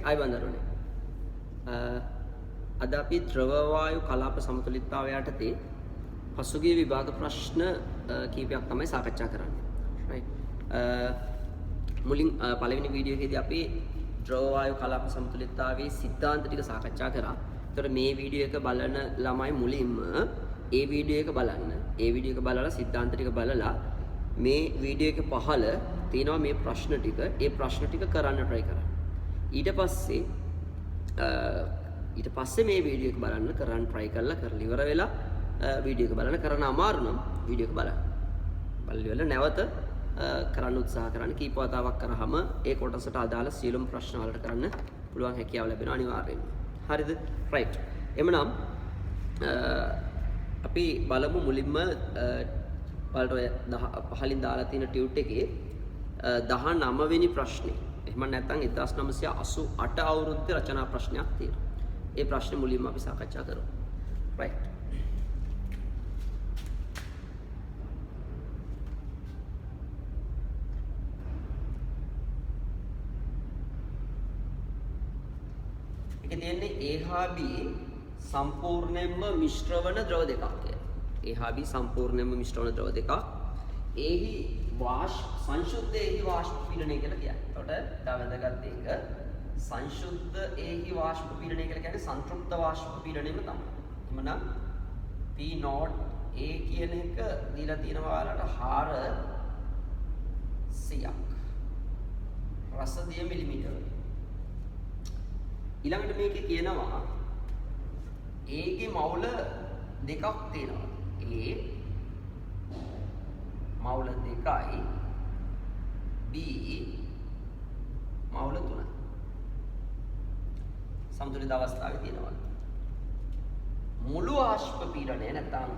ආයබන්දරුනේ. අද අපි ද්‍රව වායු කලාප සමතුලිතතාවය යටතේ පසුගිය විභාග ප්‍රශ්න කීපයක් තමයි සාකච්ඡා කරන්නේ. right. මුලින් පළවෙනි වීඩියෝ එකේදී අපි ද්‍රව වායු කලාප සමතුලිතතාවයේ සිද්ධාන්ත ටික සාකච්ඡා කරා. ඒතකොට මේ වීඩියෝ එක බලන ළමයි මුලින්ම ඒ වීඩියෝ එක බලන්න. ඒ වීඩියෝ එක බලලා සිද්ධාන්ත ටික බලලා මේ වීඩියෝ එක පහළ තියෙනවා මේ ප්‍රශ්න ටික. ඒ ප්‍රශ්න ටික කරන්න try කරන්න. ඊට පස්සේ මේ වීඩියෝ එක බලන්න කරන්න try කරලා ඉවර වෙලා වීඩියෝ එක බලන්න කරන්න අමාරු නම් වීඩියෝ එක බලන්න. බලලා නැවත කරන්න උත්සාහ කරන්න. කීප වතාවක් කරාම ඒ කොටසට අදාළ සියලුම ප්‍රශ්න වලට කරන්න පුළුවන් හැකියාව ලැබෙනවා අනිවාර්යයෙන්ම. හරිද? right. එමනම් අපි බලමු මුලින්ම බලට ඔය පහලින් දාලා තියෙන ටියුට් එකේ 19 වෙනි ප්‍රශ්නේ. එහෙම නැත්නම් 1988 අවුරුද්දේ රචනා ප්‍රශ්නයක් තියෙනවා. ඒ ප්‍රශ්නේ මුලින්ම අපි සාකච්ඡා කරමු. right. ඒකේ තියෙන්නේ A හා B සම්පූර්ණයෙන්ම මිශ්‍ර වන ද්‍රව දෙකක් කියලා. A හා B සම්පූර්ණයෙන්ම මිශ්‍ර වන ද්‍රව දෙකක්. එහි සංශුද්ධ එහි වාෂ්ප පීඩනය කියලා කියන්නේ. එතකොට වැදගත් එක සංශුද්ධ එහි වාෂ්ප පීඩනය කියලා කියන්නේ සංතෘප්ත වාෂ්ප පීඩනයම තමයි. එහෙමනම් P not A කියන එක දීලා තියෙනවා ඔයාලට 400ක්. රසදිය මිලිමීටර. ඊළඟට මේකේ කියනවා A ගේ මවුල දෙකක් තියෙනවා. A මවුල 2යි B මවුල 3යි. සමතුලිත අවස්ථාවේ තියෙනවා. මුළු ආශ්ප පීඩනය නැත්නම්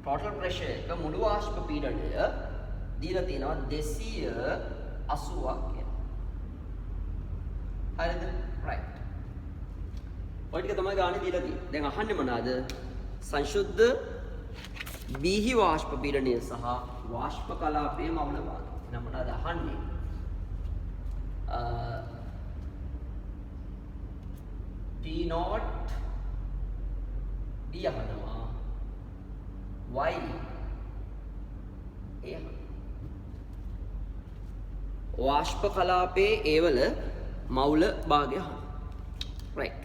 total pressure එක මුළු ආශ්ප පීඩනය දීලා තියෙනවා 280ක් කියලා. හරිද? right. ඔය ටික තමයි ගානේ දීලා තියෙන්නේ. දැන් අහන්නේ මොනවාද? සංශුද්ධ බීහි වාෂ්ප පීඩනය සහ වාෂ්ප කලාපයේ මවුල භාගය. එහෙනම් මොනවාද අහන්නේ? T not D අහනවා. Y A වාෂ්ප කලාපයේ ඒ වල මවුල භාගය අහනවා. right.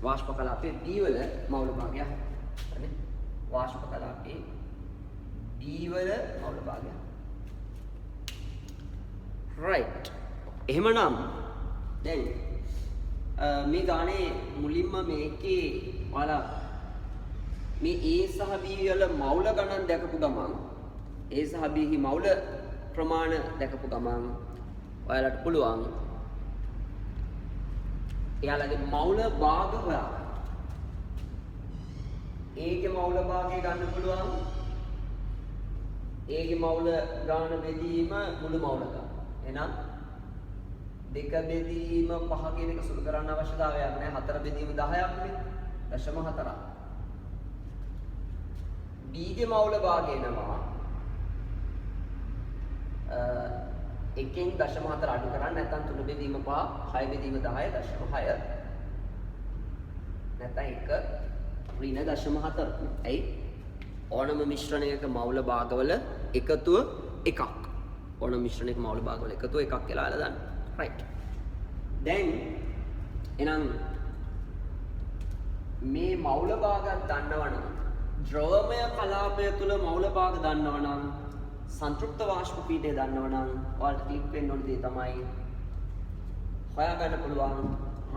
වාෂ්ප කලාපයේ D වල මවුල භාගය අහනවා. හරි? වාෂ්ප කලාපයේ D වල මවුල භාගය. right. එහෙමනම් දැන් මේ ගානේ මුලින්ම මේකේ ඔයාලා මේ A සහ B වල මවුල ගණන් දැකපු ගමන් A සහ B හි මවුල ප්‍රමාණ දැකපු ගමන් ඔයාලට පුළුවන් එයාලගේ මවුල භාග හොයාගන්න. A ගේ මවුල භාගය ගන්න පුළුවන්. A ගේ මවුල ගාන බෙදීම මුළු මවුල ගන්න. එහෙනම් 2 බෙදීම 5 කියන එක සුළු කරන්න අවශ්‍යතාවයක් නැහැ. 4 බෙදීම 10ක් නේ. 0.4. B ගේ මවුල භාගය එනවා එකෙන් 0.4 අඩු කරන්න නැත්නම් 3 බෙදීම 5 6 බෙදීම 10 0.6 නැත්නම් 1 ඍණ 0.4. ඇයි? ඕනම මිශ්‍රණයක මවුල භාගවල එකතුව එකක්. ඕනම මිශ්‍රණයක මවුල භාගවල එකතුව එකක් කියලා අහලා දාන්න. right. දැන් එහෙනම් මේ මවුල භාගයක් දන්නවනම් ද්‍රවමය කලාපය තුල මවුල භාග දන්නවනම් සංතෘප්ත වාෂ්ප පීඩනය දන්නවනම් ඔයාලට ක්ලික් වෙන්න ඕන දේ තමයි හොයාගන්න පුළුවන්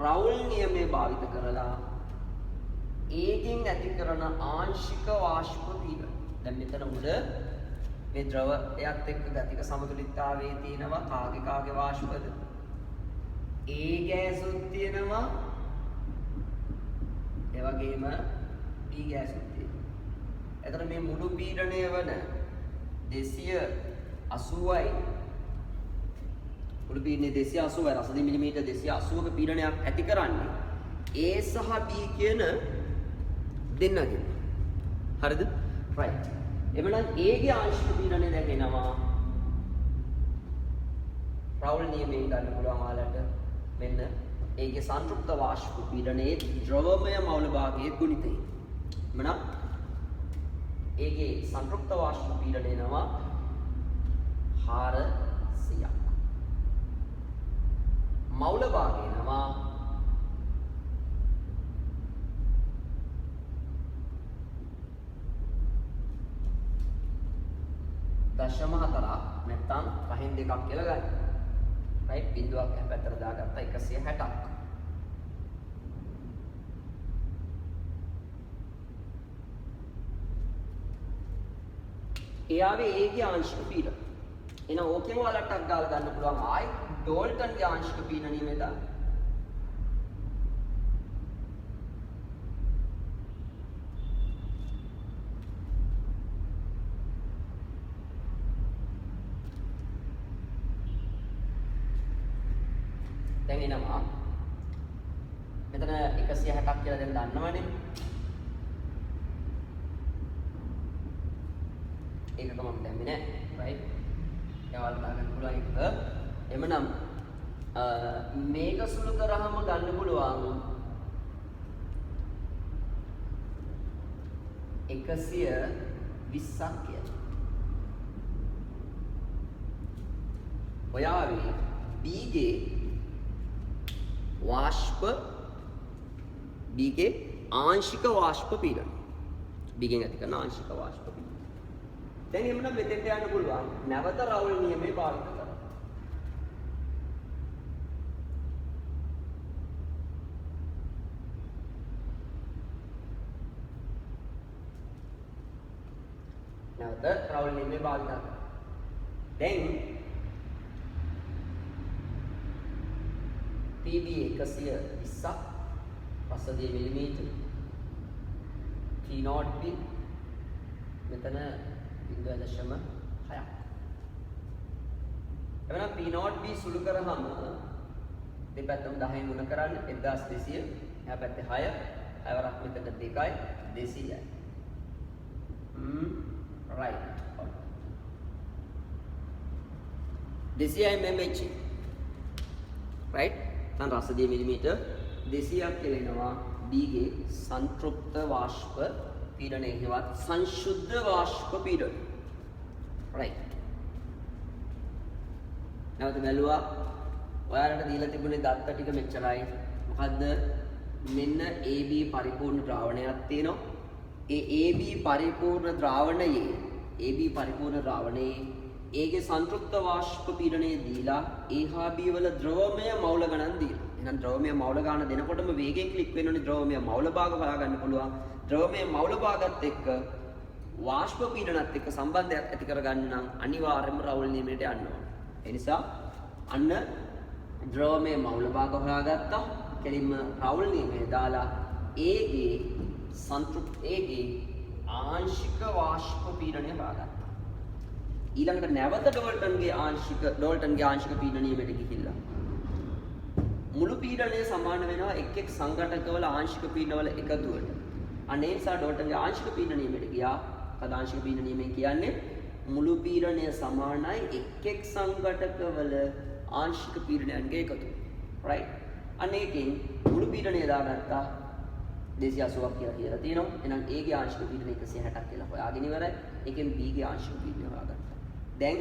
රවුල් නියමය භාවිත කරලා ඒකින් ඇති කරන ආංශික වාෂ්ප පීඩනය. දැන් මෙතන උඩ මේ ද්‍රවයත් එක්ක ගතික සමතුලිතතාවයේ තියෙනවා කාගේ වාෂ්පද? A ගෑසුත් තියෙනවා. ඒ වගේම B ගෑසුත් තියෙනවා. එතකොට මේ මුළු පීඩනය වන 280යි මුළු පීඩනය 280යි රසදී මිලිමීටර් 280ක පීඩනයක් ඇති කරන්නේ A සහ B කියන දෙන්නගෙන්. හරිද? right. එමනම් A ගේ ආංශික පීඩනය දැන් එනවා රවුල් නියමයෙන් ගන්න පුළුවන් ඔයාලට මෙන්න ඒකේ සංතෘප්ත වාෂ්ප පීඩනයේ ද්‍රවමය මවුල භාගයේ ගුණිතය. එමනම් ඒකේ සංතෘප්ත වාෂ්ප පීඩනය නම 400ක්. මවුල භාගයේ නම 0.4ක් නැත්නම් 5න් 2ක් කියලා ගන්න. රයිට් බිඳුවක් එහා පැත්තට දාගත්තා 160ක්. එයාවේ ඒගේ ආංශික පීඩන. එහෙනම් ඕකෙම ඔයාලට ටක් ගාලා ගන්න පුළුවන් ආයි ඩෝල්ටන්ගේ ආංශික පීඩනය මෙතන. දැන් එනවා මෙතන 160ක් කියලා දැන් දන්නවනේ. ඒකක මම දැම්මේ නෑ. රයිට්. ඒවල් දාගන්න පුළුවන් එක. එමනම් මේක සුළු කරාම ගන්න පුළුවන් 120ක් කියලා. ඔයාවේ B ගේ වාෂ්ප B ගේ ආංශික වාෂ්ප පීඩන. B ගෙන් ඇති කරන ආංශික වාෂ්ප පීඩන. දැන් එමුනම් මෙතෙන්ට යන්න පුළුවන් නැවත රවුල් නියමයේ භාවිත කරලා. නැවත රවුල් නියමයේ භාවිත කරලා. දැන් PB 120ක් පසදී මිලිමීටර T0B මෙතන 0.6ක්. එවනම් P0B සුළු කරාම දෙපැත්තම 10න් ගුණ කරන්න 1200 එහා පැත්තේ 6 6වරක් මෙතන 2යි 200යි. right 200 mmH right තන් රසදිය මිලිමීටර් 200ක් කියලා එනවා B ගේ සංතෘප්ත වාෂ්ප පීඩනය හෙවත් සංශුද්ධ වාෂ්ප පීඩනය. right. නැවත බැලුවා ඔයාලට දීලා තිබුණේ දත්ත ටික මෙච්චරයි. මොකද්ද? මෙන්න AB පරිපූර්ණ ද්‍රාවණයක් තියෙනවා. ඒ AB පරිපූර්ණ ද්‍රාවණයේ ඒගේ සංතෘප්ත වාෂ්ප පීඩනය දීලා A හා B වල ද්‍රවමය මවුල ගණන් දීලා. එහෙනම් ද්‍රවමය මවුල ගණන දෙනකොටම වේගයෙන් ක්ලික් වෙනෝනේ ද්‍රවමය මවුල භාග හොයාගන්න පුළුවන්. ද්‍රවමය මවුල භාගත් එක්ක වාෂ්ප පීඩනත් එක්ක සම්බන්ධයක් ඇති කරගන්න නම් අනිවාර්යයෙන්ම රවුල් නියමයට යන්න ඕනේ. ඒ නිසා අන්න ද්‍රවමය මවුල භාග හොයාගත්තා. කෙලින්ම රවුල් නියමයේ දාලා ඒගේ ආංශික වාෂ්ප පීඩනය හොයාගත්තා. ඊළඟට නැවත ඩෝල්ටන්ගේ ආංශික පීඩනීයකට ගිහිල්ලා මුළු පීඩනය සමාන වෙනවා එක් එක් සංඝටකවල ආංශික පීඩනවල එකතුවට. අන්න ඒ නිසා ඩෝල්ටන්ගේ ආංශික පීඩනීයකට ගියා. කද ආංශික පීඩනීයම කියන්නේ මුළු පීඩනය සමානයි එක් එක් සංඝටකවල ආංශික පීඩනයන්ගේ එකතුව. right. අන්න ඒකෙන් මුළු පීඩනය දාගත්තා 280ක් කියලා තියෙනවා. එහෙනම් A ගේ ආංශික පීඩනය 160ක් කියලා හොයාගෙන ඉවරයි. ඒකෙන් B ගේ ආංශික පීඩනය හොයාගත්තා. දැන්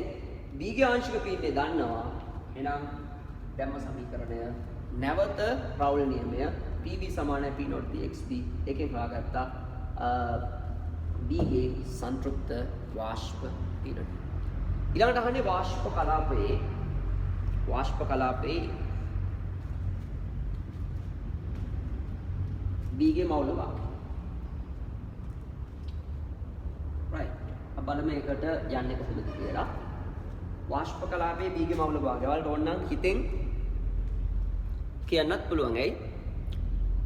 B ගේ ආංශික පීඩනය දන්නවා. එහෙනම් දැම්ම සමීකරණය නැවත රවුල් නියමය PB සමානයි P0 XB එකෙන් හොයාගත්තා B ගේ සංතෘප්ත වාෂ්ප පීඩනය. ඊළඟට අහන්නේ වාෂ්ප කලාපයේ B ගේ මවුල භාගය. right. බලමු ඒකට යන්නේ කොහොමද කියලා. වාෂ්ප කලාපයේ B ගේ මවුල භාගය. ඔයාලට ඕනනම් හිතෙන් කියන්නත් පුළුවන්. ඇයි?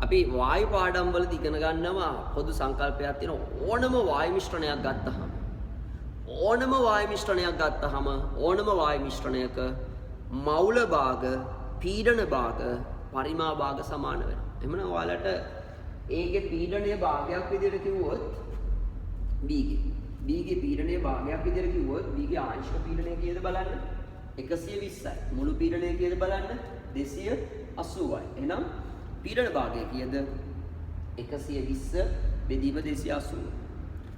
අපි වායු පාඩම් වලදී ඉගෙන ගන්නවා පොදු සංකල්පයක් තියෙන ඕනම වායු මිශ්‍රණයක් ගත්තහම ඕනම වායු මිශ්‍රණයක මවුල භාග, පීඩන භාග, පරිමා භාග සමාන වෙනවා. එහෙමනම් ඔයාලට ඒගේ පීඩනයේ භාගයක් විදිහට කිව්වොත් B ගේ පීඩනයේ භාගයක් විදිහට කිව්වොත් B ගේ ආංශික පීඩනය කීයද බලන්න. 120යි. මුළු පීඩනය කීයද බලන්න 280යි. එහෙනම් පීඩන භාගය කීයද? 120 බෙදීම 280.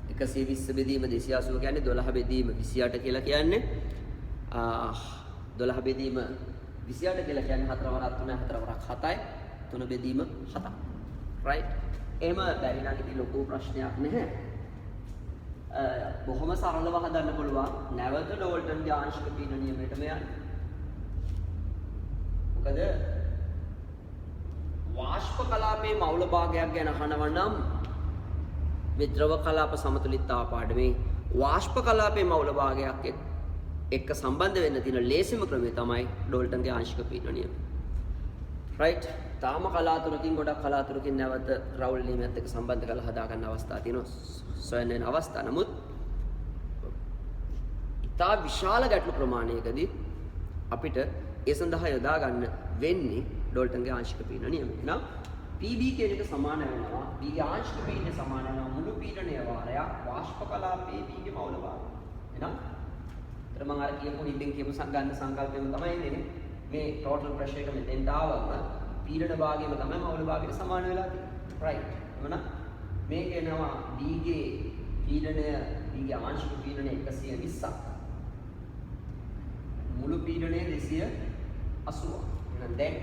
120 බෙදීම 280 කියන්නේ 12 බෙදීම 28 කියලා කියන්නේ 12 බෙදීම 28 කියලා කියන්නේ 4 වරක් 3 4 වරක් 7යි 3 බෙදීම 7ක්. right? එහෙම බැරි නම් ඉතින් ලොකු ප්‍රශ්නයක් නැහැ. බොහොම සරලව හදන්න පුළුවන්. නැවත ඩෝල්ටන්ගේ ආංශික පීඩන නියමයටම යන්න. මොකද වාෂ්ප කලාපයේ මවුල භාගයක් ගැන අහනවා නම් මේ ද්‍රව කලාප සමතුලිතතාව පාඩමේ වාෂ්ප කලාපයේ මවුල භාගයක් එක්ක සම්බන්ධ වෙන්න තියෙන ලේසිම ක්‍රමය තමයි ඩෝල්ටන්ගේ ආංශික පීඩන නියමය. right? තාම කලාතුරකින් ගොඩක් කලාතුරකින් නැවත රවුල් නියමයත් එක්ක සම්බන්ධ කරලා හදා ගන්න අවස්ථා තියෙනවා. සොයන්න යන අවස්ථා. නමුත් ඉතා විශාල ගැටලු ප්‍රමාණයකදී අපිට ඒ සඳහා යොදා ගන්න වෙන්නේ ඩෝල්ටන්ගේ ආංශික පීඩන නියමය. එහෙනම් PB කියන එක සමාන වෙනවා. B ගේ ආංශික පීඩනය සමාන වෙනවා මුළු පීඩනය වාරයක් වාෂ්ප කලාපයේ B ගේ මවුල භාගය. එහෙනම් ඒතර මම අර කියපු නිදින් කියපු ගන්න සංකල්පයම තමයි එන්නේ. මේ ටෝටල් ප්‍රෙෂර් එක මෙතෙන්ට ආවම පීඩන භාගයම තමයි මවුල භාගයට සමාන වෙලා තියෙන්නේ. right? එහෙනම් මේක එනවා B ගේ පීඩනය B ගේ ආංශික පීඩනය 120ක්. මුළු පීඩනය 280ක්. එහෙනම් දැන්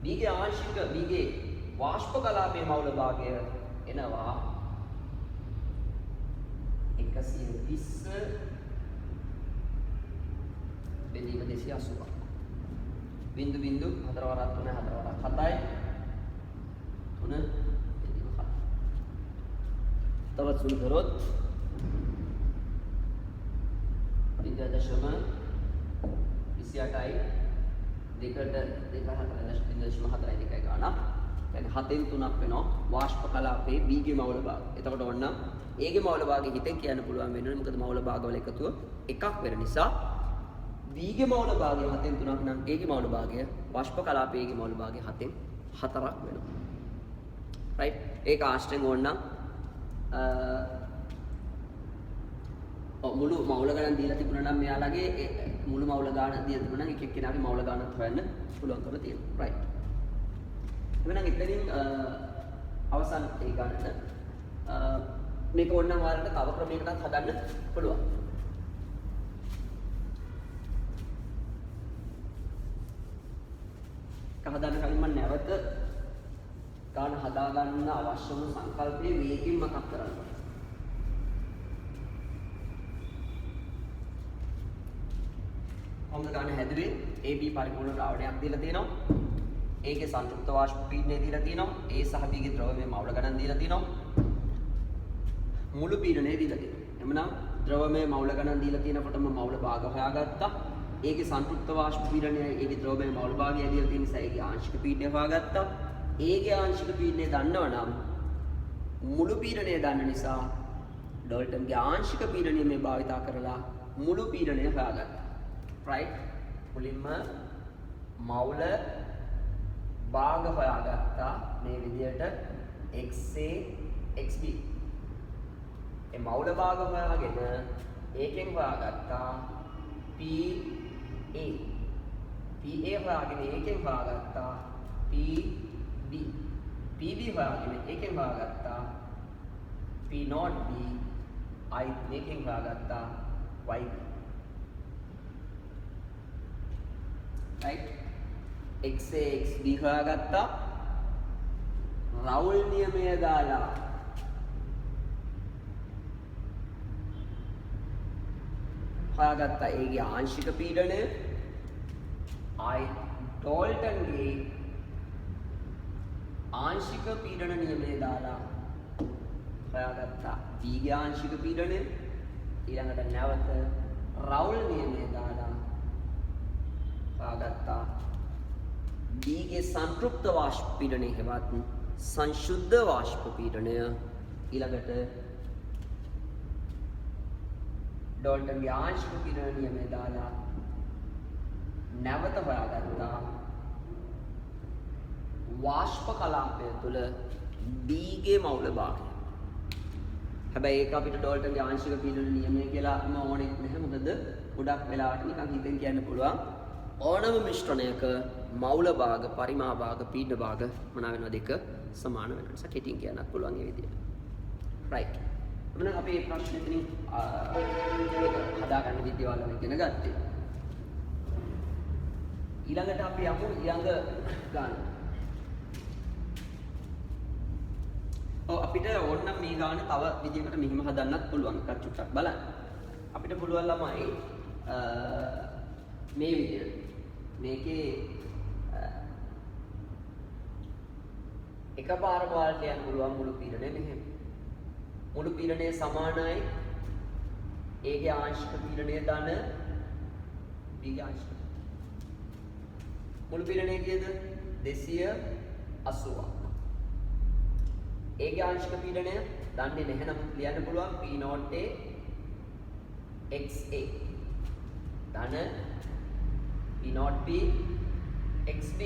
B ගේ ආංශික B ගේ වාෂ්ප කලාපයේ මවුල භාගය එනවා 120 බෙදීම 280ක්. බිංදු බිංදු 4 වරක් 3 4 වරක් 7යි 3 බෙදීම 7. තවත් සුළු කරොත් 0.28යි 2ට 2.4 ගානක්. يعني 7න් 3ක් වෙනවා වාෂ්ප කලාපයේ B ගේ මවුල භාගය. එතකොට ඕනනම් A ගේ මවුල භාගය හිතෙන් කියන්න පුළුවන් වෙන්නේ මොකද මවුල භාගවල එකතුව එකක් වෙන නිසා B ගේ මවුල භාගය 7න් 3ක් නම් A ගේ මවුල භාගය වාෂ්ප කලාපයේ ගේ මවුල භාගය 7න් 4ක් වෙනවා. right? ඒක ආශ්‍රයෙන් ඕනනම් මුළු මවුල ගණන් දීලා තිබුණා නම් මෙයාලගේ මුළු මවුල ගණන් දීලා තිබුණා නම් එක එක්කෙනාගේ මවුල ගණන් හොයන්න පුළුවන්කම තියෙනවා. right? එවනම් එතනින් අවසන් ඒ ගණන මේක ඕනනම් ඔයාලට තව ක්‍රමයකටත් හදන්න පුළුවන්. හදාන්න කලින් මම නැවත ගාන හදා ගන්න අවශ්‍ය වූ සංකල්පයේ වේගින් මතක් කරගන්න. කොහොමද ගාන හැදුවේ? AB පරිපූර්ණ ද්‍රාවණයක් දීලා තියෙනවා. A ගේ සංතෘප්ත වාෂ්ප පීඩනය දීලා තියෙනවා. A සහ B ගේ ද්‍රවමය මවුල ගණන් දීලා තියෙනවා. මුළු පීඩනය දීලා තියෙනවා. එhmenan ද්‍රවමය මවුල ගණන් දීලා තියෙනකොටම මවුල භාග හොයාගත්තා. A ගේ සංතෘප්ත වාෂ්ප පීඩනය A ගේ ද්‍රවමය මවුල භාගය දීලා තියෙන නිසා A ගේ ආංශික පීඩනය හොයාගත්තා. A ගේ ආංශික පීඩනය දන්නවනම් මුළු පීඩනය දන්න නිසා ඩෝල්ටන්ගේ ආංශික පීඩනය මේ භාවිතා කරලා මුළු පීඩනය හොයාගත්තා. right? මුලින්ම මවුල භාග හොයාගත්තා මේ විදියට XA XB. ඒ මවුල භාග හොයාගෙන ඒකෙන් හොයාගත්තා PA. PA හොයාගෙන ඒකෙන් හොයාගත්තා PB. PB හොයාගෙන ඒකෙන් හොයාගත්තා P0B. I මේකෙන් හොයාගත්තා YB. right? XA XB හොයාගත්තා රවුල් නියමය දාලා හොයාගත්තා A ගේ ආංශික පීඩනය I ඩෝල්ටන්ගේ ආංශික පීඩන නියමය දාලා හොයාගත්තා B ගේ ආංශික පීඩනය ඊළඟට නැවත රවුල් නියමය දාලා හොයාගත්තා B ගේ සංතෘප්ත වාෂ්ප පීඩනය හෙවත් සංශුද්ධ වාෂ්ප පීඩනය ඊළඟට ඩෝල්ටන්ගේ ආංශික පීඩන නියමය දාලා නැවත හොයාගත්තා වාෂ්ප කලාපය තුළ B ගේ මවුල භාගය. හැබැයි ඒක අපිට ඩෝල්ටන්ගේ ආංශික පීඩන නියමය කියලාම ඕනෙත් නැහැ. මොකද ගොඩක් වෙලාවට නිකන් හිතෙන් කියන්න පුළුවන් ඕනම මිශ්‍රණයක මෞල භාග, පරිමා භාග, පීඩන භාග මොනවා වෙනවද එක සමාන වෙනවා. නිසා කෙටියෙන් කියන්නත් පුළුවන් මේ විදිහට. right. එහෙනම් අපි මේ ප්‍රශ්නේ එතනින් හදාගන්න විදියවල ඉගෙන ගත්තේ. ඊළඟට අපි යමු ඊළඟ ගාන. අපිට ඕනනම් මේ ගාන තව විදිහකට මෙහිම හදන්නත් පුළුවන්. එකක් චුට්ටක් බලන්න. අපිට පුළුවන් ළමයි මේ විදිහට මේකේ එකපාරම වලට යන්න පුළුවන් මුළු පීඩනය මෙහෙම. මුළු පීඩනය සමානයි ඒගේ ආංශික පීඩනය ධන බීගේ ආංශික. මුළු පීඩනය කීයද? 280ක්. ඒගේ ආංශික පීඩනය දන්නේ නැහැ නමුත් ලියන්න පුළුවන් P0A XA ධන P0B XB.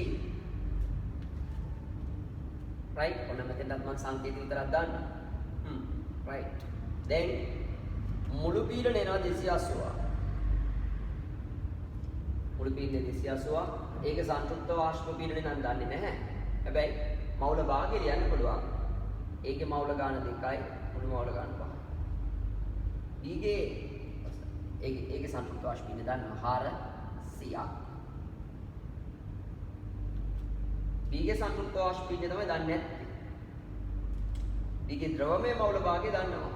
right. ඔන්න මෙතනත් මම සංකේත විතරක් දාන්න. right. then මුළු පීඩනය එනවා 280. මුළු පීඩනය 280. ඒක සංතෘප්ත වාෂ්ප පීඩනය නම් දන්නේ නැහැ. හැබැයි මෞල භාගය ලියන්න පුළුවන්. ඒකේ මෞල ගාන 2යි මුළු මෞල ගාන 5යි. ඊගේ ඒකේ සංතෘප්ත වාෂ්ප පීඩනය දන්නවා 400ක්. ඊගේ සංතෘප්ත වාෂ්ප පීඩනය තමයි දන්නේ නැත්තේ. ඊගේ ද්‍රවමය මෞල භාගය දන්නවා.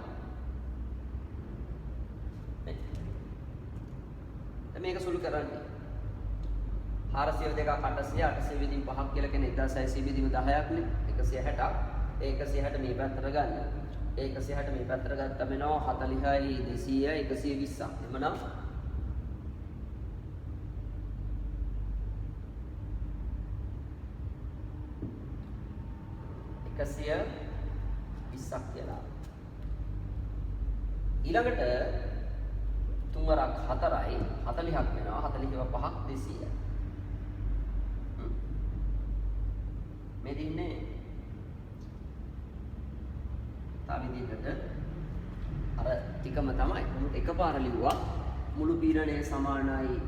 මේක සුළු කරන්නේ 402ක් 800 800 විදිහින් 5ක් කියලා කියන්නේ 1600 විදිහින් 10ක් නේ 160ක්. ඒ 160 මේ පැත්තට ගන්න. ඒ 160 මේ පැත්තට ගත්තම එනවා 40යි 200යි 120ක්. එමනම් 120ක් කියලා. ඊළඟට 3 වරක් 4යි 40ක් වෙනවා 40ව 5ක් 200යි. මේ දින්නේ තව විදිහකට අර ටිකම තමයි මොකද එකපාර ලිව්වා මුළු පීඩනය සමානයි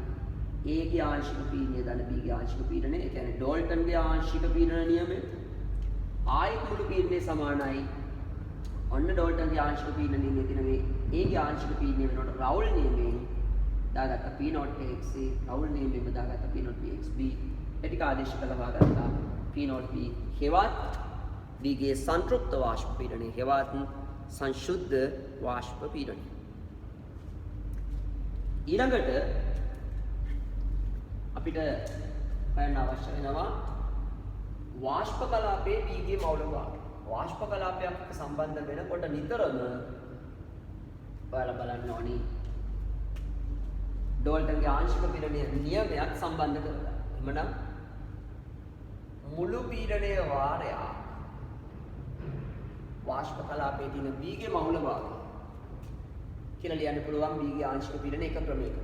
A ගේ ආංශික පීඩනය ධන B ගේ ආංශික පීඩනය. ඒ කියන්නේ ඩෝල්ටන්ගේ ආංශික පීඩන නියමය. ආයෙත් මුළු පීඩනය සමානයි ඔන්න ඩෝල්ටන්ගේ ආංශික පීඩන නියමයේ තියෙන මේ A ගේ ආංශික පීඩනය වෙනකොට රවුල් නියමයෙන් දාගත්ත P0XA රවුල් නියමයෙන් දාගත්ත P0BXB ඒ ටික ආදේශ කළා ගත්තා P0B හෙවත් B ගේ සංතෘප්ත වාෂ්ප පීඩනය හෙවත් සංශුද්ධ වාෂ්ප පීඩනය. ඊළඟට අපිට හොයන්න අවශ්‍ය වෙනවා වාෂ්ප කලාපයේ B ගේ මෞල භාගය. වාෂ්ප කලාපයක් එක්ක සම්බන්ධ වෙනකොට නිතරම ඔයාලා බලන්න ඕනි ඩෝල්ටන්ගේ ආංශික පීඩනය නියමයක් සම්බන්ධ කරලා. එhmenan මුළු පීඩනය වාරයක් වාෂ්ප කලාපයේ තියෙන B ගේ මෞල භාගය කියලා ලියන්න පුළුවන් B ගේ ආංශික පීඩන එක ක්‍රමයකට.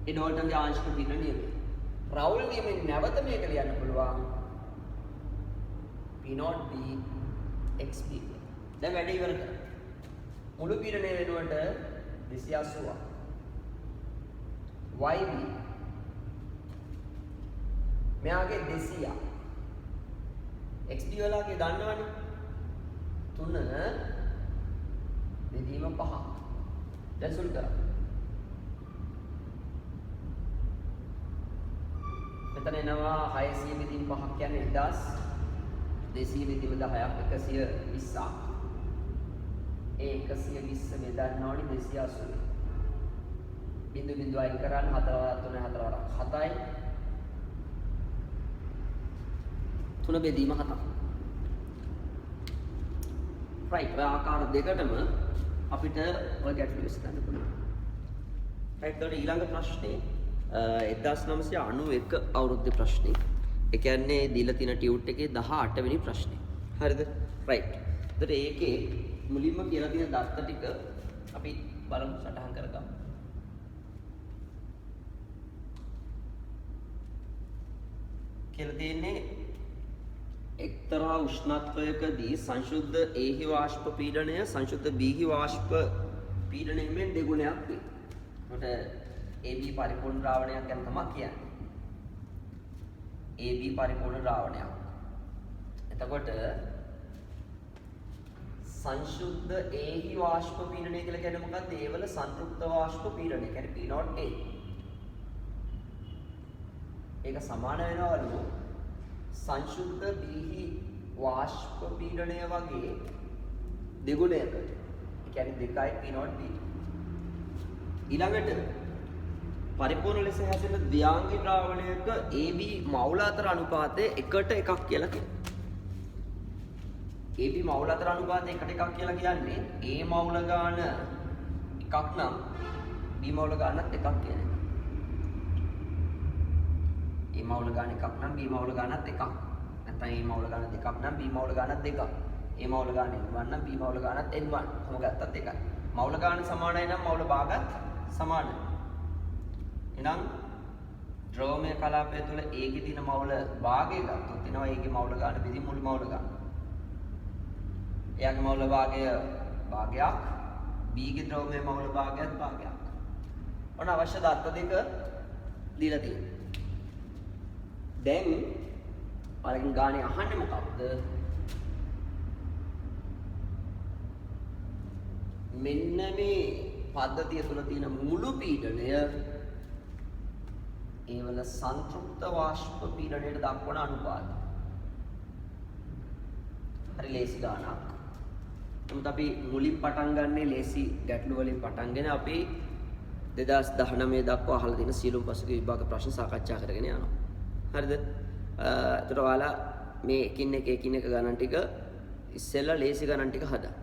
ඒ ඩෝල්ටන්ගේ ආංශික පීඩන නියමය. රවුල් නියමයෙන් නැවත මේක ලියන්න පුළුවන් P0B XB. දැන් වැඩ ඉවර කරා. මුළු පීඩනය වෙනුවට 280ක්. YB මෙයාගේ 200ක්. XB වලගේ දන්නවනේ 3 බෙදීම 5ක්. දැන් සුළු කරා. මෙතන එනවා 600 බෙදීම 5ක් කියන්නේ 1000 200 බෙදීම 10ක් 120ක්. ඒ 120 බෙදන්න ඕනි 280. බිඳු බිඳු අයින් කරන්න 4 වරක් 3 4 වරක් 7යි. 3 බෙදීම 7ක්. right ඔය ආකාර දෙකටම අපිට ඔය ගැටලු විසඳන්න පුළුවන්. right එතකොට ඊළඟ ප්‍රශ්නේ 1991 අවුරුද්දේ ප්‍රශ්නේ. ඒ කියන්නේ දීලා තියෙන ටියුට් එකේ 18 වෙනි ප්‍රශ්නේ. හරිද? right. එතකොට ඒකේ මුලින්ම කියලා තියෙන දත්ත ටික අපි බලමු සටහන් කරගමු. කියලා තියෙන්නේ එක්තරා උෂ්ණත්වයකදී සංශුද්ධ ඒහි වාෂ්ප පීඩනය සංශුද්ධ බීහි වාෂ්ප පීඩනයෙන් දෙගුණයක් වේ. එතකොට AB පරිපූර්ණ ද්‍රාවණයක් ගැන තමයි කියන්නේ. AB පරිපූර්ණ ද්‍රාවණයක්. එතකොට සංශුද්ධ ඒහි වාෂ්ප පීඩනය කියලා කියන්නේ මොකක්ද? ඒවල සංතෘප්ත වාෂ්ප පීඩනය. කියන්නේ P0A. ඒක සමාන වෙනවලු සංශුද්ධ බීහි වාෂ්ප පීඩනය වගේ දෙගුණයකට. ඒ කියන්නේ 2යි P0B. ඊළඟට පරිපූර්ණ ලෙස හැදෙන ද්විාංගී ද්‍රාවණයක AB මවුල අතර අනුපාතය 1:1 කියලා කියනවා. AB මවුල අතර අනුපාතය 1:1 කියලා කියන්නේ A මවුල ගාන 1ක් නම් B මවුල ගානත් 1ක් කියන එක. A මවුල ගාන 1ක් නම් B මවුල ගානත් 1ක්. නැත්නම් A මවුල ගාන 2ක් නම් B මවුල ගානත් 2ක්. A මවුල ගාන n1 නම් B මවුල ගානත් n1. කොහොම ගත්තත් එකයි. මවුල ගාන සමානයි නම් මවුල භාගත් සමානයි. එහෙනම් ද්‍රවමය කලාපය තුළ A ගේ තියෙන මවුල භාගය ගත්තොත් එනවා A ගේ මවුල ගාන බෙදී මුළු මවුල ගාන. එයාගේ මවුල භාගය භාගයක් B ගේ ද්‍රවමය මවුල භාගයත් භාගයක්. ඔන්න අවශ්‍ය දත්ත දෙක දීලා තියෙනවා. දැන් ඔයාලගෙන් ගානේ අහන්නේ මොකක්ද? මෙන්න මේ පද්ධතිය තුළ තියෙන මුළු පීඩනය ඒවල සංතෘප්ත වාෂ්ප පීඩනයට දක්වන අනුපාතය. හරි ලේසි ගානක්. නමුත් අපි මුලින් පටන් ගන්නේ ලේසි ගැටළු වලින් පටන්ගෙන අපි 2019 දක්වා අහලා තියෙන සියලුම පසුගිය විභාග ප්‍රශ්න සාකච්ඡා කරගෙන යනවා. හරිද? එතකොට ඔයාලා මේ එකින් එක ගණන් ටික ඉස්සෙල්ලා ලේසි ගණන් ටික හදා.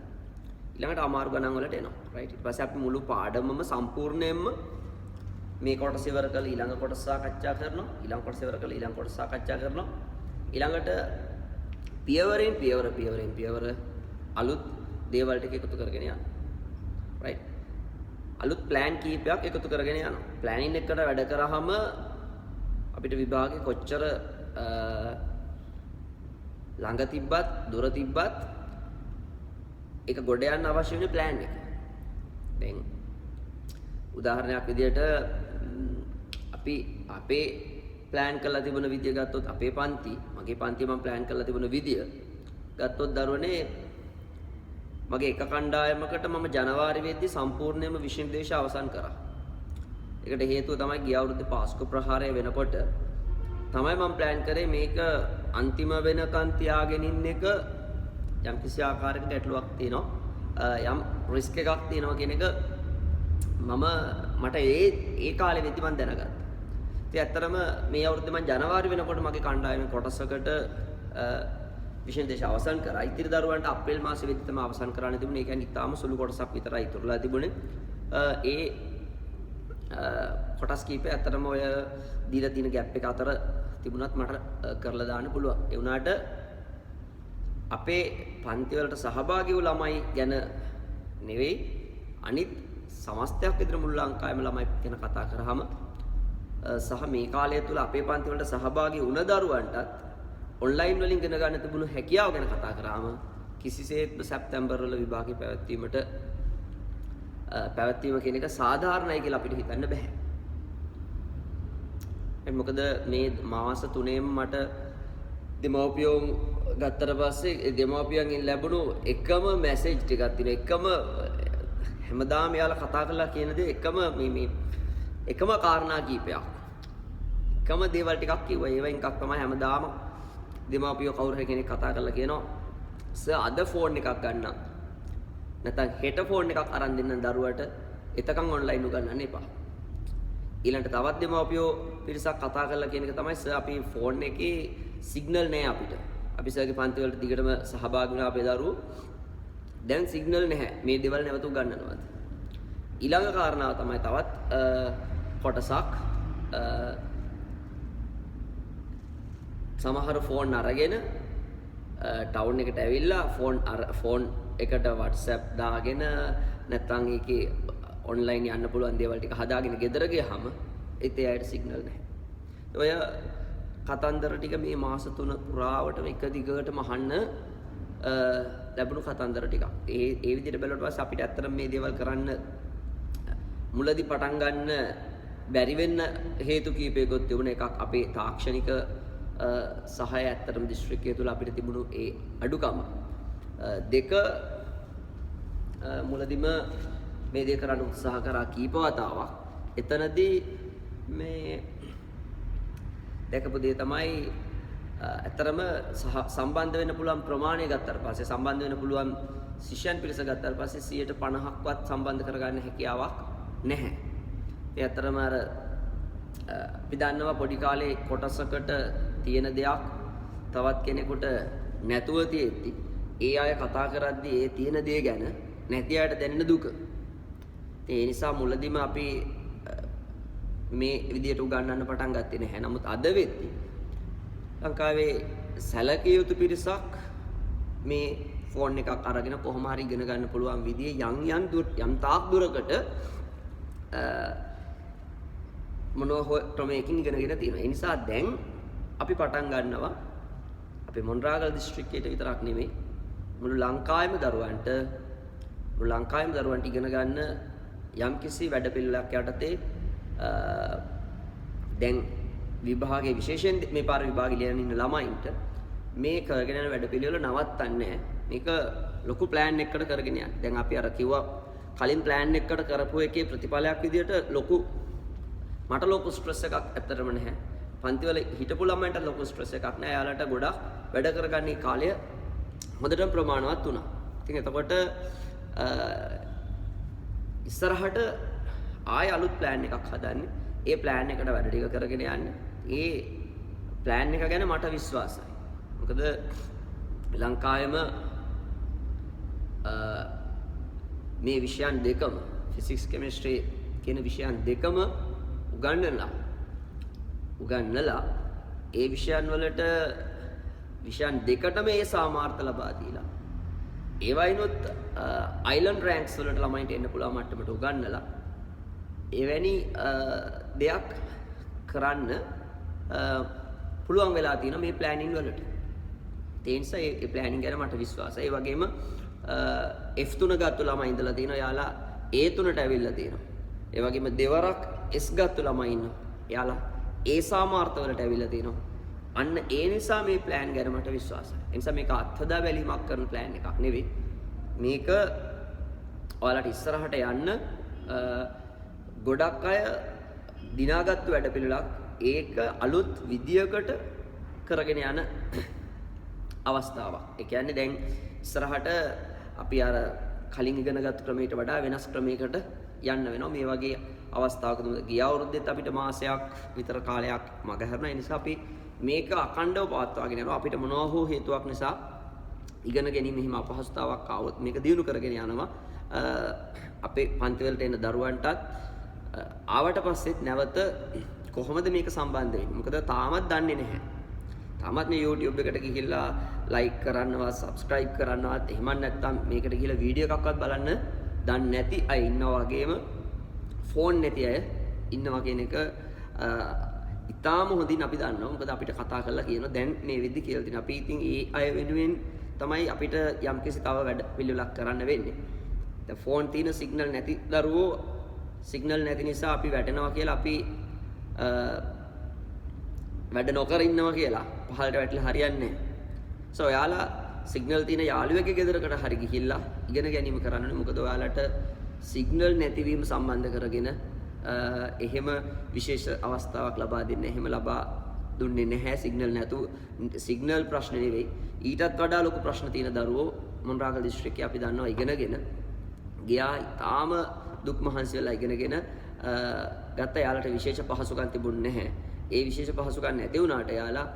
ඊළඟට අමාරු ගණන් වලට එනවා. රයිට්. ඊට පස්සේ අපි මුළු පාඩමම සම්පූර්ණයෙන්ම මේ කොටස ඉවර කරලා ඊළඟ කොටස සාකච්ඡා කරනවා. ඊළඟ කොටස ඉවර කරලා ඊළඟ කොටස සාකච්ඡා කරනවා. ඊළඟට පියවරෙන් පියවර අලුත් දේවල් ටික එකතු කරගෙන යනවා. රයිට්. අලුත් ප්ලෑන් කීපයක් එකතු කරගෙන යනවා. ප්ලෑනින් එකට වැඩ කරාම අපිට විභාගේ කොච්චර ළඟ තිබ්බත් දුර තිබ්බත් ඒක ගොඩ යන්න අවශ්‍ය වෙන ප්ලෑන් එක. දැන් උදාහරණයක් විදිහට අපි අපේ ප්ලෑන් කරලා තිබුණ විදිය ගත්තොත් අපේ පන්ති මගේ පන්තිය මම ප්ලෑන් කරලා තිබුණ විදිය ගත්තොත් දරුවනේ මගේ එක කණ්ඩායමකට මම ජනවාරි වෙද්දී සම්පූර්ණයෙන්ම විෂය නිර්දේශ අවසන් කරා. ඒකට හේතුව තමයි ගිය අවුරුද්දේ පාස්කු ප්‍රහාරය වෙනකොට තමයි මම ප්ලෑන් කරේ මේක අන්තිම වෙනකන් තියාගෙන ඉන්න එක යම් කිසි ආකාරයක ගැටලුවක් තියෙනවා. යම් රිස්ක් එකක් තියෙනවා කියන එක මට ඒ කාලේ වෙද්දි මම දැනගත්තා. ඉතින් ඇත්තටම මේ අවුරුද්දේ මම ජනවාරි වෙනකොට මගේ කණ්ඩායමේ කොටසකට විෂය දේශ අවසන් කරා. ඉතිරි දරුවන්ට අප්‍රේල් මාසෙ වෙද්දි තමයි අවසන් කරන්න තිබුණේ. ඒ කියන්නේ ඉතාලම සුළු කොටසක් විතරයි ඉතුරුලා තිබුණේ. ඒ කොටස් කීපය ඇත්තටම ඔය දීලා තියෙන ગેප් එක අතර තිබුණත් මට කරලා දාන්න පුළුවන්. ඒ වුණාට අපේ පන්ති වලට සහභාගී වූ ළමයි ගැන නෙවෙයි අනිත් සමස්තයක් විතර මුළු ලංකාවේම ළමයි ගැන කතා කරාම සහ මේ කාලය තුල අපේ පන්ති වලට සහභාගී වුණ දරුවන්ටත් ඔන්ලයින් වලින් ඉගෙන ගන්න තිබුණු හැකියාව ගැන කතා කරාම කිසිසේත්ම සැප්තැම්බර් වල විභාගේ පැවැත්වීම කියන එක සාධාරණයි කියලා අපිට හිතන්න බෑ. මොකද මේ මාස 3ෙම මට දෙමව්පියෝ ගත්තට පස්සේ දෙමව්පියන්ගෙන් ලැබුණු එකම මැසේජ් ටිකක් තියෙනවා. එකම හැමදාම යාලා කතා කරලා කියන දේ එකම කාරණා කීපයක්. එකම දේවල් ටිකක් කිව්වා. ඒවෙන් එකක් තමයි හැමදාම දෙමව්පියෝ කවුරු හරි කෙනෙක් කතා කරලා කියනවා සර් අද ෆෝන් එකක් ගන්නම්. නැත්නම් හෙට ෆෝන් එකක් අරන් දෙන්න දරුවට එතකන් ඔන්ලයින් උගන්වන්න එපා. ඊළඟට තවත් දෙමව්පියෝ පිරිසක් කතා කරලා කියන එක තමයි සර් අපි ෆෝන් එකේ සිග්නල් නැහැ අපිට. අපි සර්ගේ පන්ති වලට දිගටම සහභාගී වුණා අපේ දරුවෝ. දැන් සිග්නල් නැහැ. මේ දේවල් නැවත උගන්වනවාද? ඊළඟ කාරණාව තමයි තවත් කොටසක් සමහර ෆෝන් අරගෙන ටවුන් එකට ඇවිල්ලා ෆෝන් එකට WhatsApp දාගෙන නැත්නම් ඒකේ ඔන්ලයින් යන්න පුළුවන් දේවල් ටික හදාගෙන ගෙදර ගියාම ඒත් ඒ අයට සිග්නල් නැහැ. ඔය කතන්දර ටික මේ මාස 3 පුරාවටම එක දිගටම අහන්න ලැබුණු කතන්දර ටිකක්. ඒ විදිහට බැලුවට පස්සේ අපිට ඇත්තටම මේ දේවල් කරන්න මුලදී පටන් ගන්න බැරි වෙන්න හේතු කීපයකට තිබුණ එකක් අපේ තාක්ෂණික සහාය ඇත්තටම දිස්ත්‍රික්කය තුළ අපිට තිබුණු ඒ අඩුකම. දෙක මුලදීම මේ දේ කරන්න උත්සාහ කරා කීප වතාවක්. එතනදී මේ දැකපු දේ තමයි ඇත්තරම සම්බන්ධ වෙන්න පුළුවන් ප්‍රමාණය ගත්තාට පස්සේ සම්බන්ධ වෙන්න පුළුවන් ශිෂ්‍යයන් පිරිස ගත්තාට පස්සේ 50%ක්වත් සම්බන්ධ කරගන්න හැකියාවක් නැහැ. ඒ ඇත්තරම අර අපි දන්නවා පොඩි කාලේ කොටසකට තියෙන දෙයක් තවත් කෙනෙකුට නැතුව තියෙද්දි ඒ අය කතා කරද්දී ඒ තියෙන දේ ගැන නැති අයට දැනෙන දුක. ඒ නිසා මුලදීම අපි මේ විදියට උගන්වන්න පටන් ගත්තේ නැහැ. නමුත් අද වෙද්දී ලංකාවේ සැලකිය යුතු පිරිසක් මේ ෆෝන් එකක් අරගෙන කොහොම හරි ඉගෙන ගන්න පුළුවන් විදිහේ යම් තාක් දුරකට මොනවා ක්‍රමයකින් ඉගෙනගෙන තියෙනවා. ඒ නිසා දැන් අපි පටන් ගන්නවා අපේ මොණරාගල දිස්ත්‍රික්කයට විතරක් නෙමෙයි මුළු ලංකාවේම දරුවන්ට ඉගෙන ගන්න යම්කිසි වැඩපිළිවෙලක් යටතේ දැන් විභාගයේ විශේෂයෙන් මේ පාර විභාගය ලියන ඉන්න ළමයින්ට මේ කරගෙන යන වැඩපිළිවෙල නවත්තන්නේ මේක ලොකු ප්ලෑන් එකකට කරගෙන යන්න. දැන් අපි අර කිව්වා කලින් ප්ලෑන් එකකට කරපු එකේ ප්‍රතිඵලයක් විදියට මට ලොකු ස්ට්‍රෙස් එකක් ඇත්තටම නැහැ. පන්තිවල හිටපු ළමයින්ට ලොකු ස්ට්‍රෙස් එකක් නැහැ. එයාලට ගොඩක් වැඩ කරගන්නේ කාලය හොඳටම ප්‍රමාණවත් වුණා. ඉතින් එතකොට ඉස්සරහට ආය අලුත් ප්ලෑන් එකක් හදන්නේ. ඒ ප්ලෑන් එකට වැඩ ටික කරගෙන යන්නේ. ඒ ප්ලෑන් එක ගැන මට විශ්වාසයි. මොකද ලංකාවේම මේ විෂයන් දෙකම ෆිසික්ස් කෙමිස්ට්‍රි කියන විෂයන් දෙකම උගන්වලා ඒ විෂයන් දෙකටම ඒ සාමාර්ථ ලබා දීලා ඒ වයින්ොත් අයිලන්ඩ් රෑන්ක්ස් වලට ළමයින්ට එන්න පුළුවන් මට්ටමට උගන්වලා එවැනි දෙයක් කරන්න පුළුවන් වෙලා තියෙනවා මේ ප්ලෑනින් වලට. ඒ නිසා ඒ ප්ලෑනින් ගැන මට විශ්වාසයි. ඒ වගේම F3 ගත්තු ළමයි ඉඳලා තියෙනවා. යාලා A3ට ඇවිල්ලා තියෙනවා. ඒ වගේම දෙවරක් S ගත්තු ළමයි ඉන්නවා. යාලා A සාමාර්ථ වලට ඇවිල්ලා තියෙනවා. අන්න ඒ නිසා මේ ප්ලෑන් ගැන මට විශ්වාසයි. ඒ නිසා මේක අත්හදා බැලීමක් කරන ප්ලෑන් එකක් නෙවෙයි. මේක ඔයාලට ඉස්සරහට යන්න ගොඩක් අය දිනාගත්තු වැඩපිළිවෙලක්. ඒක අලුත් විදියකට කරගෙන යන අවස්ථාවක්. ඒ කියන්නේ දැන් ඉස්සරහට අපි අර කලින් ඉගෙනගත්තු ක්‍රමයට වඩා වෙනස් ක්‍රමයකට යන්න වෙනවා. මේ වගේ අවස්ථාවක ගිය අවුරුද්දෙත් අපිට මාසයක් විතර කාලයක් මග හැරෙනවා. ඒ නිසා අපි මේක අඛණ්ඩව පවත්වාගෙන යනවා. අපිට මොනවා හෝ හේතුවක් නිසා ඉගෙන ගැනීම හිම අපහසුතාවක් ආවොත් මේක දියුණු කරගෙන යනවා. අපේ පන්තිවලට එන දරුවන්ටත් ආවට පස්සෙත් නැවත කොහොමද මේක සම්බන්ධ වෙන්නේ? මොකද තාමත් දන්නේ නැහැ. තාමත් මේ YouTube එකට ගිහිල්ලා like කරන්නවත් subscribe කරන්නවත් එහෙම නැත්නම් මේකට ගිහිල්ලා වීඩියෝ එකක්වත් බලන්න දන්නේ නැති අය ඉන්නවා වගේම ෆෝන් නැති අය ඉන්නවා කියන එක ඉතාම හොඳින් අපි දන්නවා. මොකද අපිට කතා කරලා කියනවා දැන් මේ වෙද්දි කියලා තියෙනවා. අපි ඉතින් ඒ අය වෙනුවෙන් තමයි අපිට යම්කිසි තව වැඩ පිළිවෙලක් කරන්න වෙන්නේ. දැන් ෆෝන් තියෙන සිග්නල් නැති දරුවෝ සිග්නල් නැති නිසා අපි වැටෙනවා කියලා අපි වැඩ නොකර ඉන්නවා කියලා පහළට වැටලා හරියන්නේ නැහැ. සෝ ඔයාලා සිග්නල් තියෙන යාළුවෙක්ගේ ගෙදරකට හරි ගිහිල්ලා ඉගෙන ගැනීම කරන්න ඕනේ. මොකද ඔයාලට සිග්නල් නැතිවීම සම්බන්ධ කරගෙන එහෙම විශේෂ අවස්ථාවක් ලබා දෙන්න එහෙම ලබා දුන්නේ නැහැ. සිග්නල් නැතුව සිග්නල් ප්‍රශ්න නෙවෙයි. ඊටත් වඩා ලොකු ප්‍රශ්න තියෙන දරුවෝ මොණරාගල දිස්ත්‍රික්කයේ අපි දන්නවා ඉගෙනගෙන ගියා. තාම දුක් මහන්සි වෙලා ඉගෙනගෙන ගත්ත යාලට විශේෂ පහසුකම් තිබුණේ නැහැ. ඒ විශේෂ පහසුකම් නැති වුණාට යාලා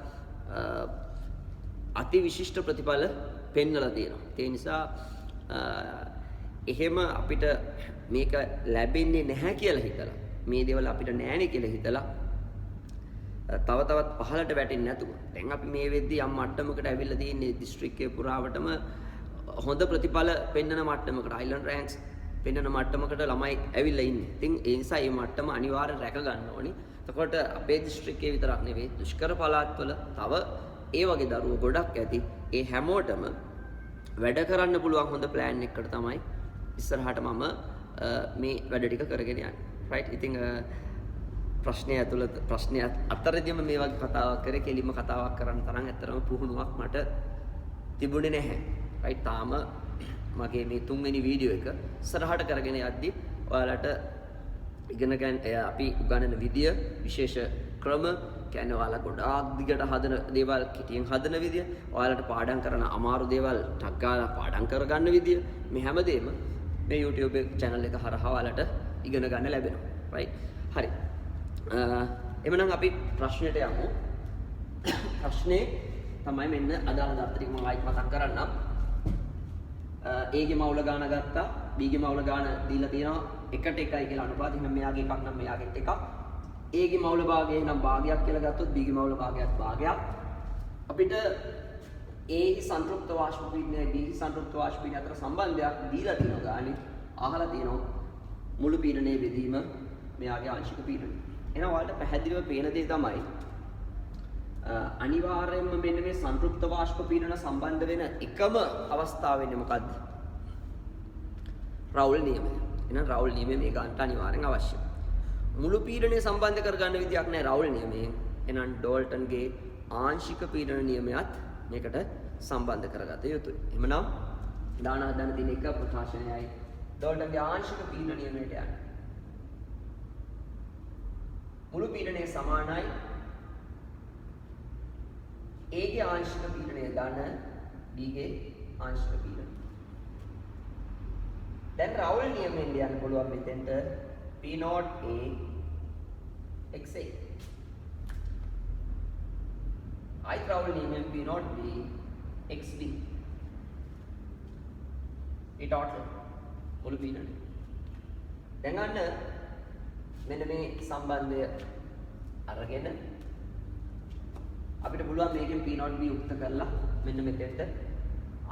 අති විශිෂ්ට ප්‍රතිඵල පෙන්වලා තියෙනවා. ඒ නිසා එහෙම අපිට මේක ලැබෙන්නේ නැහැ කියලා හිතලා මේ දේවල් අපිට නැහැනේ කියලා හිතලා තව තවත් පහළට වැටෙන්නේ නැතුව දැන් අපි මේ වෙද්දී යම් මට්ටමකට ඇවිල්ලා තියෙන්නේ දිස්ත්‍රික්කයේ පුරාවටම හොඳ ප්‍රතිඵල පෙන්වන මට්ටමකට අයිලන්ඩ් රෑන්ක්ස් පෙන්වන මට්ටමකට ළමයි ඇවිල්ලා ඉන්නේ. ඉතින් ඒ නිසා මේ මට්ටම අනිවාර්යෙන් රැක ගන්න ඕනේ. එතකොට අපේ දිස්ත්‍රික්කයේ විතරක් නෙවෙයි දුෂ්කර පළාත්වල තව ඒ වගේ දරුවෝ ගොඩක් ඇති. ඒ හැමෝටම වැඩ කරන්න පුළුවන් හොඳ ප්ලෑන් එකකට තමයි ඉස්සරහට මම මේ වැඩ ටික කරගෙන යන්නේ. රයිට්. ඉතින් ප්‍රශ්නය ඇතුළත ප්‍රශ්නය අතරදීම මේ වගේ කතාවක් කරේ කෙලින්ම කතාවක් කරන්න තරම් ඇත්තටම පුහුණුවක් මට තිබුණේ නැහැ. රයිට්. තාම මගේ මේ තුන්වෙනි වීඩියෝ එක ඉස්සරහට කරගෙන යද්දි ඔයාලට ඉගෙන ගන්න අපි උගන්වන විදිය විශේෂ ක්‍රම කියන්නේ ඔයාලා ගොඩාක් දිගට හදන දේවල් කිටියෙන් හදන විදිය ඔයාලට පාඩම් කරන අමාරු දේවල් ටක් ගාලා පාඩම් කරගන්න විදිය මේ හැමදේම මේ YouTube channel එක හරහා ඔයාලට ඉගෙන ගන්න ලැබෙනවා. රයිට්. හරි. එමනම් අපි ප්‍රශ්නෙට යමු. ප්‍රශ්නේ තමයි මෙන්න අදාළ දත්තරික මම ආයිත් මතක් කරන්නම්. A ගේ මවුල ගාන ගත්තා, B ගේ මවුල ගාන දීලා තියෙනවා 1ට 1යි කියලා අනුපාතය. එහෙනම් මෙයාගේ එකක් නම් මෙයාගෙත් එකක්. A ගේ මවුල භාගය නම් භාගයක් කියලා ගත්තොත් B ගේ මවුල භාගයත් භාගයක්. අපිට A ගේ සංතෘප්ත වාෂ්ප පීඩනය B ගේ සංතෘප්ත වාෂ්ප පීඩනය අතර සම්බන්ධයක් දීලා තියෙනවා ගානේ. අහලා තියෙනවා මුළු පීඩනයේ බෙදීම මෙයාගේ ආංශික පීඩනය. එහෙනම් ඔයාලට පැහැදිලිව පේන දේ තමයි අනිවාර්යයෙන්ම මෙන්න මේ සංතෘප්ත වාෂ්ප පීඩන සම්බන්ධ වෙන එකම අවස්ථාව වෙන්නේ මොකද්ද? රවුල් නියමය. එහෙනම් රවුල් නියමය මේ ගන්නට අනිවාර්යෙන් අවශ්‍යයි. මුළු පීඩනය සම්බන්ධ කරගන්න විදියක් නැහැ රවුල් නියමයෙන්. එහෙනම් ඩෝල්ටන්ගේ ආංශික පීඩන නියමයත් මේකට සම්බන්ධ කරගත යුතුයි. එහෙනම් දාන හදන්න තියෙන එක ප්‍රකාශනයයි ඩෝල්ටන්ගේ ආංශික පීඩන නියමයට යන්නේ. මුළු පීඩනය සමානයි A ගේ ආංශික පීඩනය ධන B ගේ ආංශික පීඩනය. දැන් රවුල් නියමයෙන් ලියන්න පුළුවන් මෙතෙන්ට P0 A XA. ආයි රවුල් නියමයෙන් P0 B XB. ඒ ටෝටල් මුළු පීඩනය. දැන් අන්න මෙන්න මේ සම්බන්ධය අරගෙන අපිට පුළුවන් මේකෙන් P0 B යුක්ත කරලා මෙන්න මෙතෙන්ට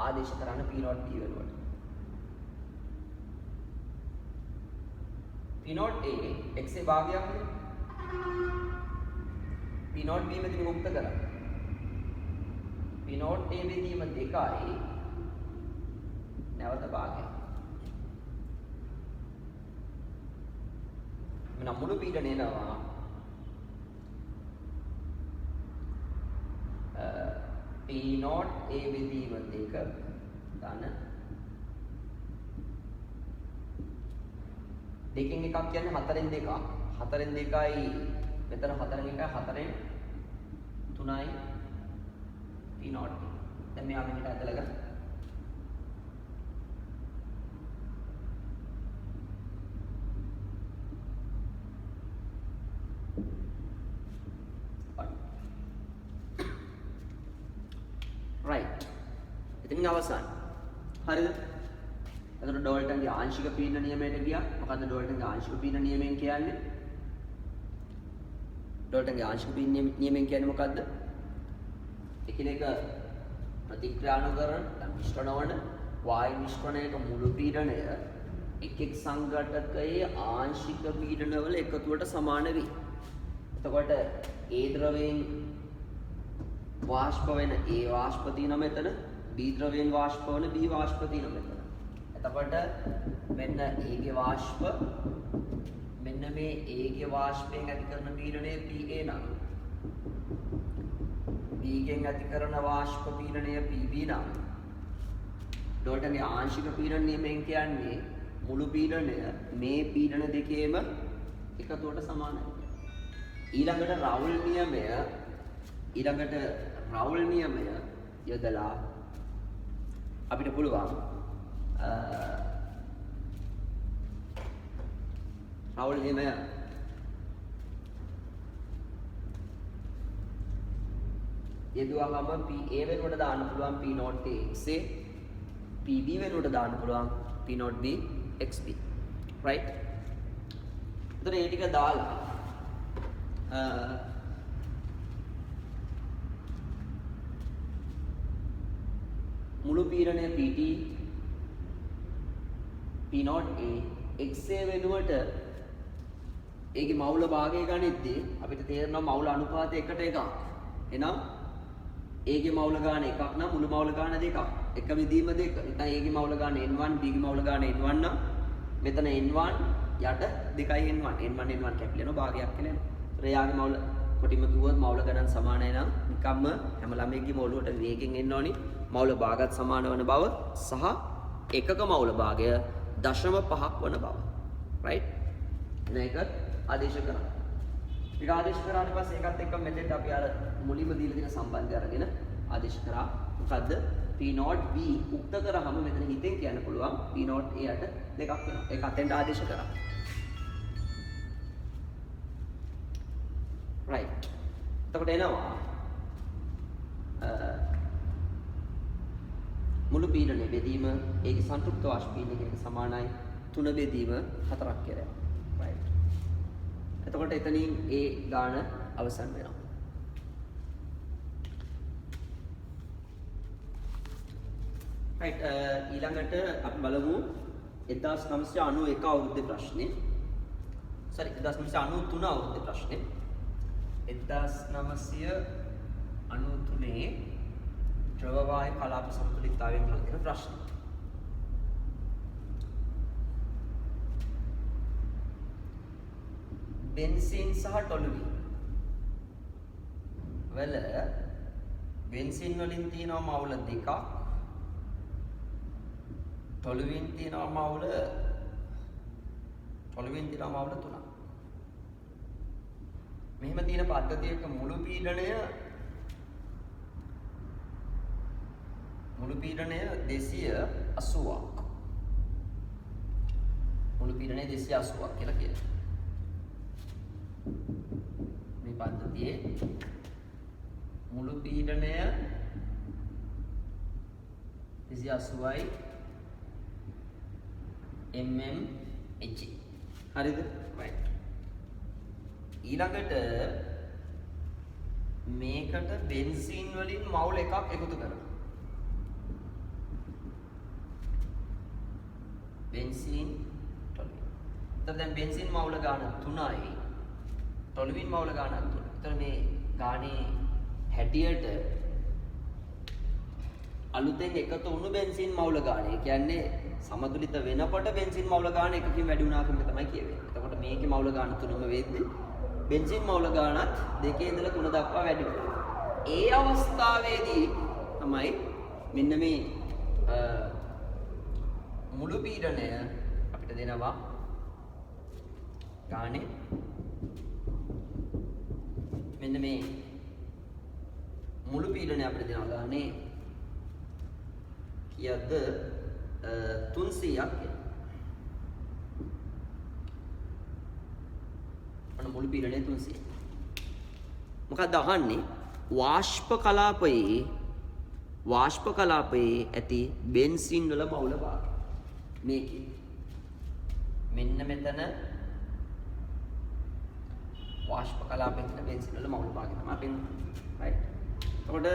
ආදේශ කරන්න P0 B වෙනුවට. P0 A XA භාගයක් නේ. P0 B මෙතන යුක්ත කරා. P0 A බෙදීම 2යි නැවත භාගයක්. මෙන්න මුළු පීඩනය එනවා P0 A බෙදීම 2 ධන දෙකෙන් එකක් කියන්නේ 4න් 2ක් 4න් 2යි මෙතන 4න් 1යි 4න් 3යි P0 දැන් මෙයා මෙහෙට ඇදලා ගන්න. right. ඉතින් අවසන්. හරිද? එතකොට ඩෝල්ටන්ගේ ආංශික පීඩන නියමයට ගියා. මොකද්ද ඩෝල්ටන්ගේ ආංශික පීඩන නියමයෙන් කියන්නේ? ඩෝල්ටන්ගේ ආංශික පීඩන නියමයෙන් කියන්නේ මොකද්ද? එකිනෙක ප්‍රතික්‍රියා නොකරන මිශ්‍ර නොවන වායු මිශ්‍රණයක මුළු පීඩනය එක් සංඝටකයේ ආංශික පීඩනවල එකතුවට සමාන වේ. එතකොට ඒ ද්‍රවයෙන් වාෂ්ප වෙන A වාෂ්ප තියෙනවා මෙතන, B ද්‍රවයෙන් වාෂ්ප වෙන B වාෂ්ප තියෙනවා මෙතන. එතකොට මෙන්න A ගේ වාෂ්ප මෙන්න මේ A ගේ වාෂ්පයෙන් ඇති කරන පීඩනය PA නම් B ගෙන් ඇති කරන වාෂ්ප පීඩනය PB නම් ඩෝල්ටන්ගේ ආංශික පීඩන නියමයෙන් කියන්නේ මුළු පීඩනය මේ පීඩන දෙකේම එකතුවට සමානයි. ඊළඟට රවුල් නියමය යොදලා අපිට පුළුවන් රවුල් නියමය යෙදුවාම PA වෙනුවට දාන්න පුළුවන් P0 XA, PB වෙනුවට දාන්න පුළුවන් P0 B XB. right? එතකොට ඒ ටික දාලා මුළු පීඩනය PT P0 A XA වෙනුවට ඒකේ මවුල භාගය ගනිද්දී අපිට තේරෙනවා මවුල අනුපාතය 1ට 1ක්. එහෙනම් ඒගේ මවුල ගාන එකක් නම් මුළු මවුල ගාන දෙකක්. එක විදීම දෙක. නැත්නම් ඒගේ මවුල ගාන n1 b ගේ මවුල ගාන n1 නම් මෙතන n1 යට 2යි n1 කැපිලා යනවා භාගයක් කියලා එනවා. ඒතර එයාගේ මවුල කොටිම කිව්වොත් මවුල ගණන් සමානයි නම් නිකම්ම හැම ළමයෙක්ගේ මවුලට වේගෙන් එන්න ඕනි. මවුල භාගත් සමාන වන බව සහ එකක මවුල භාගය 0.5ක් වන බව. right? මේක ආදේශ කරා. ඒක ආදේශ කරාට පස්සේ ඒකත් එක්ක මෙතෙන්ට අපි අර මුලින්ම දීලා තියෙන සම්බන්ධය අරගෙන ආදේශ කරා. මොකද්ද? P0 B උක්ත කරාම මෙතන හිතෙන් කියන්න පුළුවන් P0 A යට දෙකක් වෙනවා. ඒක අතෙන්ට ආදේශ කරා. right. එතකොට එනවා මුළු පීඩනය බෙදීම ඒකේ සංතෘප්ත වාෂ්ප පීඩනයකට සමානයි 3 බෙදීම 4ක් කියලා. right. එතකොට එතනින් ඒ ගාන අවසන් වෙනවා. right. ඊළඟට අපි බලමු 1991 අවුරුද්දේ ප්‍රශ්නේ. sorry 1993 අවුරුද්දේ ප්‍රශ්නේ. 1993 ද්‍රව වායු කලාප සමතුලිතතාවයෙන් හඳුන්වන ප්‍රශ්න. බෙන්සීන් සහ ටොලුවින් වල බෙන්සීන් වලින් තියෙනවා මවුල දෙකක්, ටොලුවින් තියෙනවා මවුල තුනක්. මෙහෙම තියෙන පද්ධතියක මුළු පීඩනය 280ක්. මුළු පීඩනය 280ක් කියලා කියනවා. මේ පද්ධතියේ මුළු පීඩනය 280යි mmHg. හරිද? right. ඊළඟට මේකට බෙන්සීන් වලින් මවුල් එකක් එකතු කරනවා. බෙන්සීන් ටොලුවින්. එතකොට දැන් බෙන්සීන් මවුල ගාන 3යි ටොලුවින් මවුල ගාන 3යි. එතකොට මේ ගානේ හැටියට අලුතෙන් එකතු වුණු බෙන්සීන් මවුල ගාන. ඒ කියන්නේ සමතුලිත වෙනකොට බෙන්සීන් මවුල ගාන එකකින් වැඩි වුණා කියන එක තමයි කියවෙන්නේ. එතකොට මේකේ මවුල ගාන 3ම වෙද්දී බෙන්සීන් මවුල ගානත් 2 ඉඳලා 3 දක්වා වැඩි වෙනවා. ඒ අවස්ථාවේදී තමයි මෙන්න මේ මුළු පීඩනය අපිට දෙනවා ගානේ මෙන්න මේ මුළු පීඩනය අපිට දෙනවා ගානේ කීයද 300ක් කියලා. අන්න මුළු පීඩනය 300. මොකක්ද අහන්නේ? වාෂ්ප කලාපයේ ඇති බෙන්සීන් වල මවුල භාගය. මේකේ මෙන්න මෙතන වාෂ්ප කලාපයේ තියෙන බෙන්සීන් වල මවුල භාගය තමයි පෙන්වන්නේ. right. එතකොට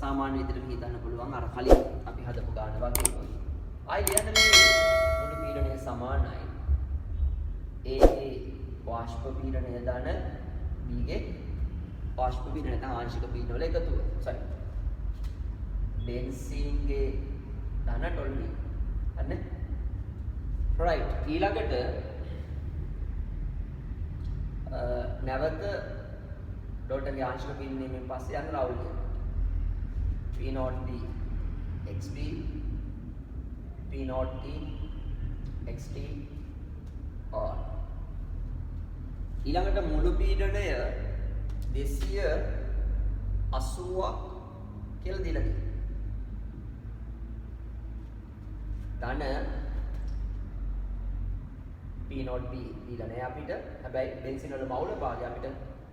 සාමාන්‍ය විදිහට හිතන්න පුළුවන් අර කලින් අපි හදපු ගාන වගේ. ආයි ලියන්න මේ මුළු පීඩනය සමානයි. ඒ වාෂ්ප පීඩනය දාන B ගේ වාෂ්ප පීඩනය නැත්නම් ආංශික පීඩන වල එකතුව. sorry. බෙන්සීන් ගේ දාන ටොලුවින්. හරිනේ? right. ඊළඟට නැවත ඩොට්ගේ ආංශික පීඩනයෙන් පස්සේ යන රවුල් P0T XB P0T XT or ඊළඟට මුළු පීඩනය 280ක් කියලා දීලා තියෙනවා. ධන P0B දීලා නැහැ අපිට. හැබැයි බෙන්සින් වල මවුල භාගය අපිට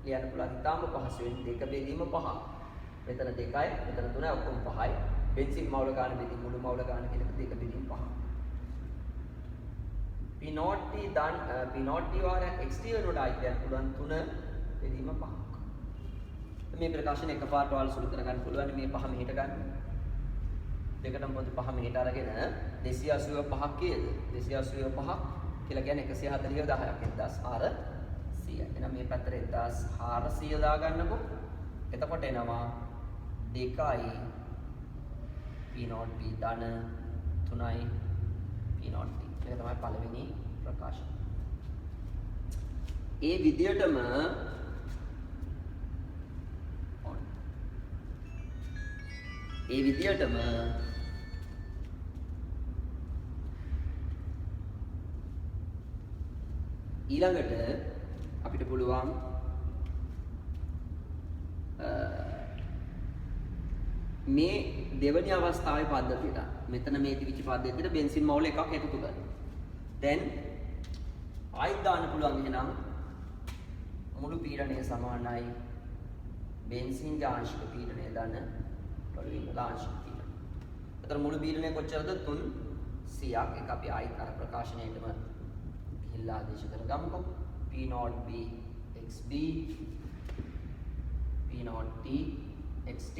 ලියන්න පුළුවන්. ඊටාම පහසුවෙන් දෙක බෙදීම 5. මෙතන 2යි, මෙතන 3යි, ඔක්කොම 5යි. බෙන්සින් මවුල ගන්න බෙදීම මුළු මවුල ගන්න කියන එක දෙක බෙදීම 5. P0T වාරයක් XT වලට ආයි කියන්න පුළුවන් 3 බෙදීම 5ක්. මේ ප්‍රකාශන එකපාරට ඔයාලා සුළු කරගන්න පුළුවන්. මේ 5 මෙහෙට ගන්න. දෙකටම පොඩි 5 මෙහෙට අරගෙන 285ක් කීයද? 285ක් කියලා කියන්නේ 140 10ක් 1000. 100. එහෙනම් මේ පැත්තට 1400 දාගන්නකො. එතකොට එනවා 2යි P0B ධන 3යි P0B. මේක තමයි පළවෙනි ප්‍රකාශය. ඒ විදියටම ඊළඟට අපිට පුළුවන් මේ දෙවැනි අවස්ථාවේ පද්ධතියට මෙතන මේ තිබිච්ච පද්ධතියට බෙන්සින් මවුල එකක් එකතු කරන්න. දැන් ආයිත් දාන්න පුළුවන් එහෙනම් මුළු පීඩනය සමානයි බෙන්සින්ගේ ආංශික පීඩනය දාන්න පළවෙනි ආංශික පීඩනය. අතර මුළු පීඩනය කොච්චරද 300ක්. ඒක අපි ආයිත් අර ප්‍රකාශනයේටම ගිහිල්ලා ආදේශ කරගමුකෝ. P0B XB P0T XT.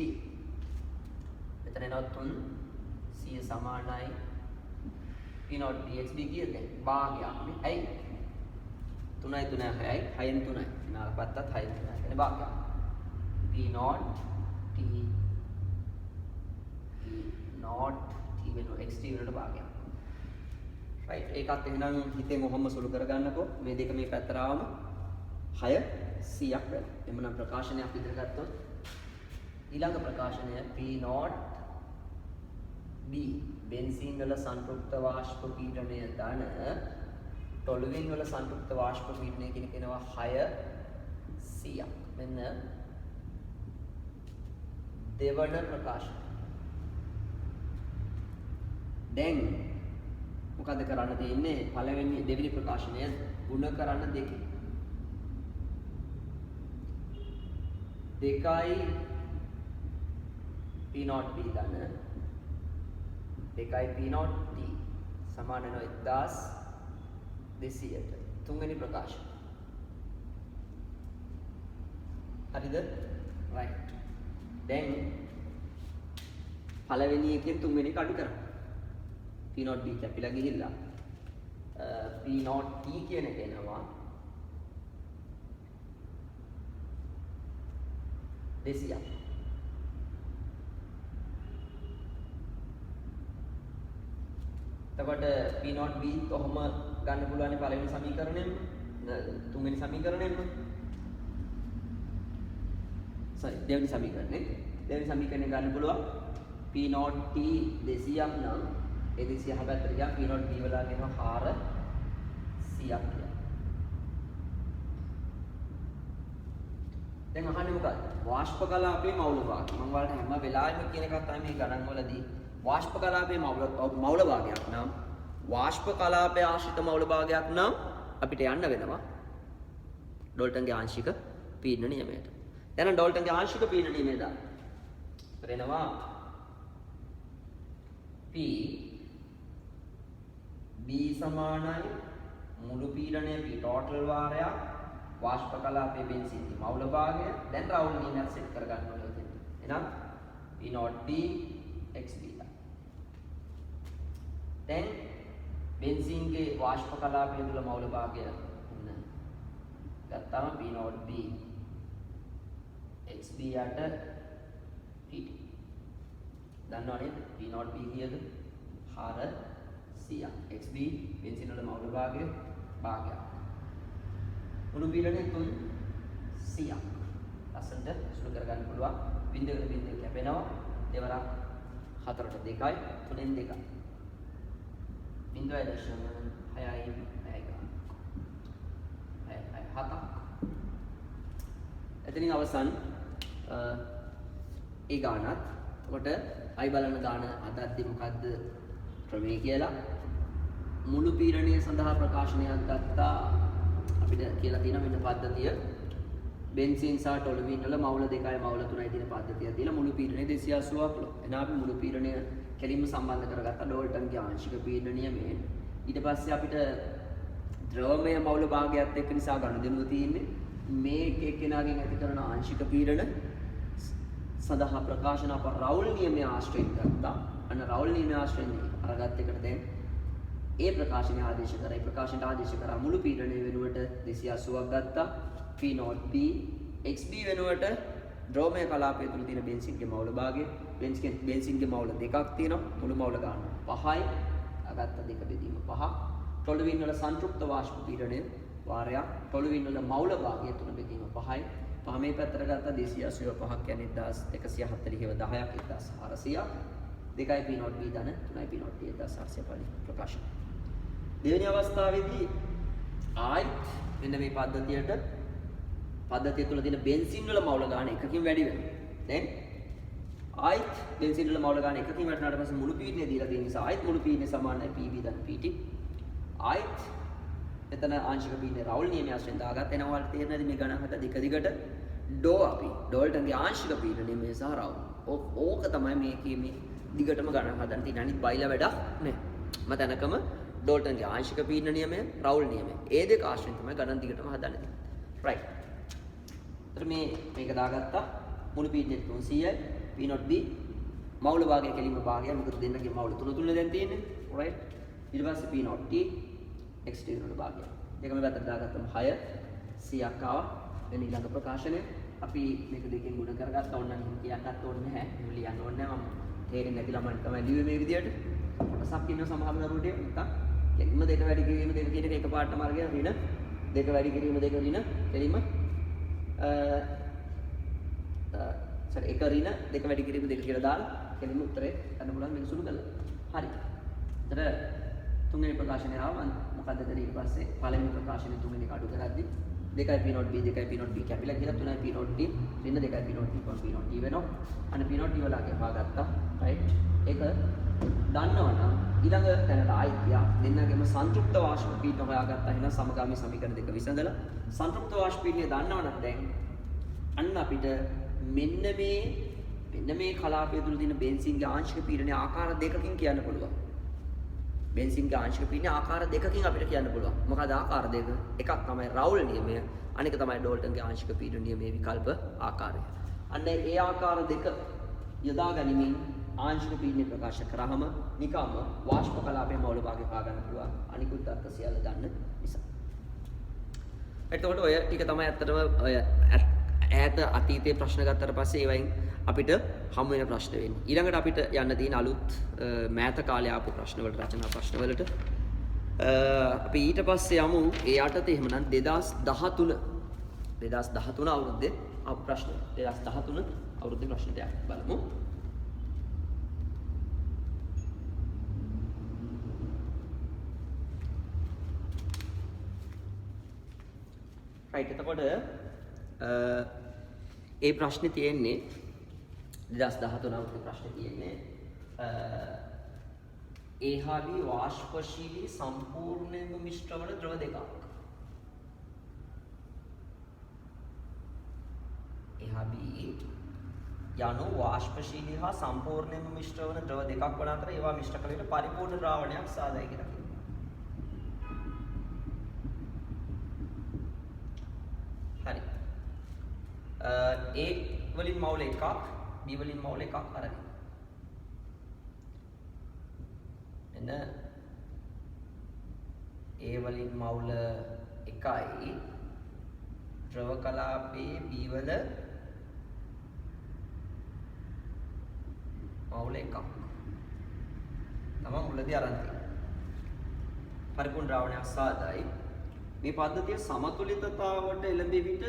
මෙතන එනවා 300 සමානයි P0B XB කීයද? භාගයක් නේ. ඇයි? 3යි 3යි 6යි 6න් 3යි. නාල පැත්තත් 6න් 3යි. කියන්නේ භාගයක්. P0 T වෙන XT වෙනට භාගයක්. right ඒකත් එහෙනම් හිතෙන් ඔහොම සුළු කරගන්නකෝ. මේ දෙක මේ පැත්තට ආවම 600ක් වෙනවා. එමුනම් ප්‍රකාශනයක් විතර ගත්තොත් ඊළඟ ප්‍රකාශනය P0 B බෙන්සීන් වල සංතෘප්ත වාෂ්ප පීඩනය ධන ටොලුවින් වල සංතෘප්ත වාෂ්ප පීඩනය කියන කෙනවා 600ක්. මෙන්න දෙවන ප්‍රකාශනය. දැන් මොකද කරන්න තියෙන්නේ? පළවෙනි දෙවෙනි ප්‍රකාශනය ගුණ කරන්න දෙකේ. 2යි P0B ධන 2යි P0T සමාන වෙනවා 1200ට. තුන්වෙනි ප්‍රකාශන. හරිද? right. දැන් පළවෙනි එකෙන් තුන්වෙනි එක අඩු කරමු. P0B කැපිලා ගිහිල්ලා P0T කියන එක එනවා 200ක්. එතකොට P0B කොහොම ගන්න පුළුවන් පළවෙනි සමීකරණයෙන් තුන්වෙනි සමීකරණයෙන් දෙවෙනි සමීකරණය. දෙවෙනි සමීකරණය ගන්න පුළුවන් P0T 200ක් නම් ඒ 200 පැත්තට ගියා P0B වල ගෙනවා 400ක් කියලා. දැන් අහන්නේ මොකක්ද? වාෂ්ප කලාපයේ මවුල භාගය. මම ඔයාලට හැම වෙලාවෙම කියන එකක් තමයි මේ ගණන් වලදී වාෂ්ප කලාපයේ මවුල භාගයක් නම් වාෂ්ප කලාපයේ ආශ්‍රිත මවුල භාගයක් නම් අපිට යන්න වෙනවා ඩෝල්ටන්ගේ ආංශික පීඩන නියමයට. දැන් ඩෝල්ටන්ගේ ආංශික පීඩන නියමය දාන්න. වෙනවා P B සමානයි මුළු පීඩනය P total වාරයක් වාෂ්ප කලාපයේ බෙන්සීන් මවුල භාගය. දැන් රවුල් නියමයක් සෙට් කරගන්න ඕනේ. එහෙනම් P0B XB. දැන් බෙන්සීන්ගේ වාෂ්ප කලාපයේ තුල මවුල භාගය ගත්තාම P0B XB යට PT. දන්නවනේ P0B කීයද? 400ක්. XB බෙන්සීන් වල මවුල භාගය භාගයක්. මුළු පීඩනය 300ක්. ලස්සනට සුළු කරගන්න පුළුවන්. බිඳුවකට බිඳුව කැපෙනවා. දෙවරක් 4ට 2යි 3ෙන් 2යි. 0.6යි 7ක්. එතනින් අවසන් ඒ ගානත්. එතකොට අයි බලන්න ගාන අදද්දි මොකද්ද ක්‍රමය කියලා. මුළු පීඩනය සඳහා ප්‍රකාශනයක් ගත්තා. අපිට කියලා තියෙන මෙන්න පද්ධතිය බෙන්සීන් සහ ටොලුවින් වල මවුල 2යි මවුල 3යි තියෙන පද්ධතිය දීලා මුළු පීඩනය 280ක් ලෝ. එහෙනම් අපි මුළු පීඩනය කෙලින්ම සම්බන්ධ කරගත්තා ඩෝල්ටන්ගේ ආංශික පීඩන නියමයෙන්. ඊට පස්සේ අපිට ද්‍රවමය මවුල භාගයත් එක්ක නිසා ගනුදෙනුව තියෙන්නේ. මේ එක එක්කෙනාගෙන් ඇති කරන ආංශික පීඩන සඳහා ප්‍රකාශන අප රවුල් නියමය ආශ්‍රයෙන් ගත්තා. අන්න රවුල් නියමය ආශ්‍රයෙන් අරගත් එකට දැන් ඒ ප්‍රකාශනය ආදේශ කරා. ඒ ප්‍රකාශනයට ආදේශ කරා මුළු පීඩනය වෙනුවට 280ක් ගත්තා. P not B XB වෙනුවට ද්‍රවමය කලාපය තුල තියෙන බෙන්සින්ගේ මවුල භාගය බෙන්සින්ගේ මවුල දෙකක් තියෙනවා. මුළු මවුල ගන්න 5යි. අගත්ත දෙක බෙදීම 5ක්. ටොලුවින් වල සංතෘප්ත වාෂ්ප පීඩනය වාරයක්. ටොලුවින් වල මවුල භාගය තුන බෙදීම 5යි. පහ මේ පැත්තට ගත්තා 285ක් කියන්නේ 1140 10ක් 1400ක්. 2යි P not B ධන 3යි P not D 1400 පරිදි ප්‍රකාශන. දෙවෙනි අවස්ථාවේදී ආයිත් මෙන්න මේ පද්ධතිය තුල තියෙන බෙන්සින් වල මවුල ගාන එකකින් වැඩි වෙනවා. දැන් ආයිත් බෙන්සින් වල මවුල ගාන එකකින් වැඩිනාට පස්සේ මුළු පීඩනය දීලා තියෙන නිසා ආයිත් මුළු පීඩනය සමානයි PB ධන PT. ආයිත් එතන ආංශික පීඩනය රවුල් නියමය ආශ්‍රයෙන් දාගත්ත එනවා වලට තේරෙනවද මේ ගණන් හත දෙක දිගට ඩෝ අපි ඩෝල්ටන්ගේ ආංශික පීඩනය මේ සහ රවුල්. ඕක තමයි මේකේ මේ දිගටම ගණන් හදන්න තියෙන. අනිත් බයිලා වැඩක් නෑ. මතනකම ඩෝල්ටන්ගේ ආංශික පීඩන නියමය රවුල් නියමය. ඒ දෙක ආශ්‍රයෙන් තමයි ගණන් දිගටම හදන්න තියෙන්නේ. රයිට්. එතකොට මේක දාගත්තා මුළු පීඩනය 300යි P not B මවුල භාගය කෙලින්ම භාගය මොකද දෙන්නගේ මවුල තුන දැන් තියෙන්නේ. රයිට්. ඊට පස්සේ P not T XT වල භාගය. දෙකම පැත්තට දාගත්තම 6 100ක් ආවා. වෙන ඊළඟ ප්‍රකාශනය අපි මේක දෙකෙන් ගුණ කරගත්තා. ඕන නම් කියන්නත් ඕනේ නැහැ. මේ ලියන්න ඕනේ නැහැ. මම තේරෙන්නේ නැති ළමයි තමයි ලියුවේ මේ විදියට. සක් ඉන්න සමහර දරුවෝ නැත්තම් කෙලින්ම දෙක වැඩි කිරීම දෙක කියන එක එකපාරටම අරගෙන ඍණ දෙක වැඩි කිරීම දෙක ඍණ කෙලින්ම එක ඍණ දෙක වැඩි කිරීම දෙක කියලා දාලා කෙලින්ම උත්තරේ ගන්න පුළුවන් මේක සුළු කළා. හරි. ඒතර තුන්වෙනි ප්‍රකාශනය ආවා. මොකද්ද කරේ ඊට පස්සේ පළවෙනි ප්‍රකාශනය තුන්වෙනි එක අඩු කරද්දි 2යි P not B 2යි P not B කැපිලා කියලා 3යි P not D ඍණ 2යි P not D P not D වෙනවා. අන්න P not D වලගේ පාගත්තා. රයිට්. ඒක දන්නවනම් ඊළඟ තැනට ආයෙත් ගියා. දෙන්නගෙම සංතෘප්ත වාෂ්ප පීඩන හොයාගත්තා. එහෙනම් සමගාමී සමීකරණ දෙක විසඳලා සංතෘප්ත වාෂ්ප පීඩනය දන්නවනම් දැන් අන්න අපිට මෙන්න මේ කලාපය තුල තියෙන බෙන්සින්ගේ ආංශික පීඩනයේ ආකාර දෙකකින් කියන්න පුළුවන්. බෙන්සින්ගේ ආංශික පීඩනයේ ආකාර දෙකකින් අපිට කියන්න පුළුවන්. මොකද ආකාර දෙක? එකක් තමයි රවුල් නියමය, අනික තමයි ඩෝල්ටන්ගේ ආංශික පීඩන නියමයේ විකල්ප ආකාරය. අන්න ඒ ආකාර දෙක යොදා ගැනීමෙන් ආංශික පීඩනය ප්‍රකාශ කරාම නිකම්ම වාෂ්ප කලාපයේ මවුල භාගය පා ගන්න පුළුවන්. අනිකුත් අර්ථ සියල්ල ගන්න නිසා. එතකොට ඔය ටික තමයි ඇත්තටම ඔය ඈත අතීතයේ ප්‍රශ්න ගත්තට පස්සේ ඒවයින් අපිට හමු වෙන ප්‍රශ්න වෙන්නේ. ඊළඟට අපිට යන්න තියෙන අලුත් මෑත කාලේ ආපු ප්‍රශ්න වලට රචනා ප්‍රශ්න වලට අපි ඊට පස්සේ යමු ඒ යටතේ එහෙමනම් 2013 අවුරුද්දේ ආපු ප්‍රශ්න 2013 අවුරුද්දේ ප්‍රශ්නට බලමු. රයිට්. එතකොට ඒ ප්‍රශ්නේ තියෙන්නේ 2013 අවුරුද්දේ ප්‍රශ්නේ තියෙන්නේ A හා B වාෂ්පශීලී සම්පූර්ණයෙන්ම මිශ්‍ර වන ද්‍රව දෙකක්. A හා B යනු වාෂ්පශීලී හා සම්පූර්ණයෙන්ම මිශ්‍ර වන ද්‍රව දෙකක් වන අතර ඒවා මිශ්‍ර කළ විට පරිපූර්ණ ද්‍රාවණයක් සාදයි කියලා කියනවා. හරි. A වලින් මවුල එකක් B වලින් මවුල එකක් අරගෙන එන A වලින් මවුල එකයි ද්‍රව කලාපයේ B වල මවුල එකක් තමයි මුලදී අරන් තියෙන්නේ. පරිපූර්ණ ද්‍රාවණයක් සාදයි. මේ පද්ධතිය සමතුලිතතාවට එළඹෙ විට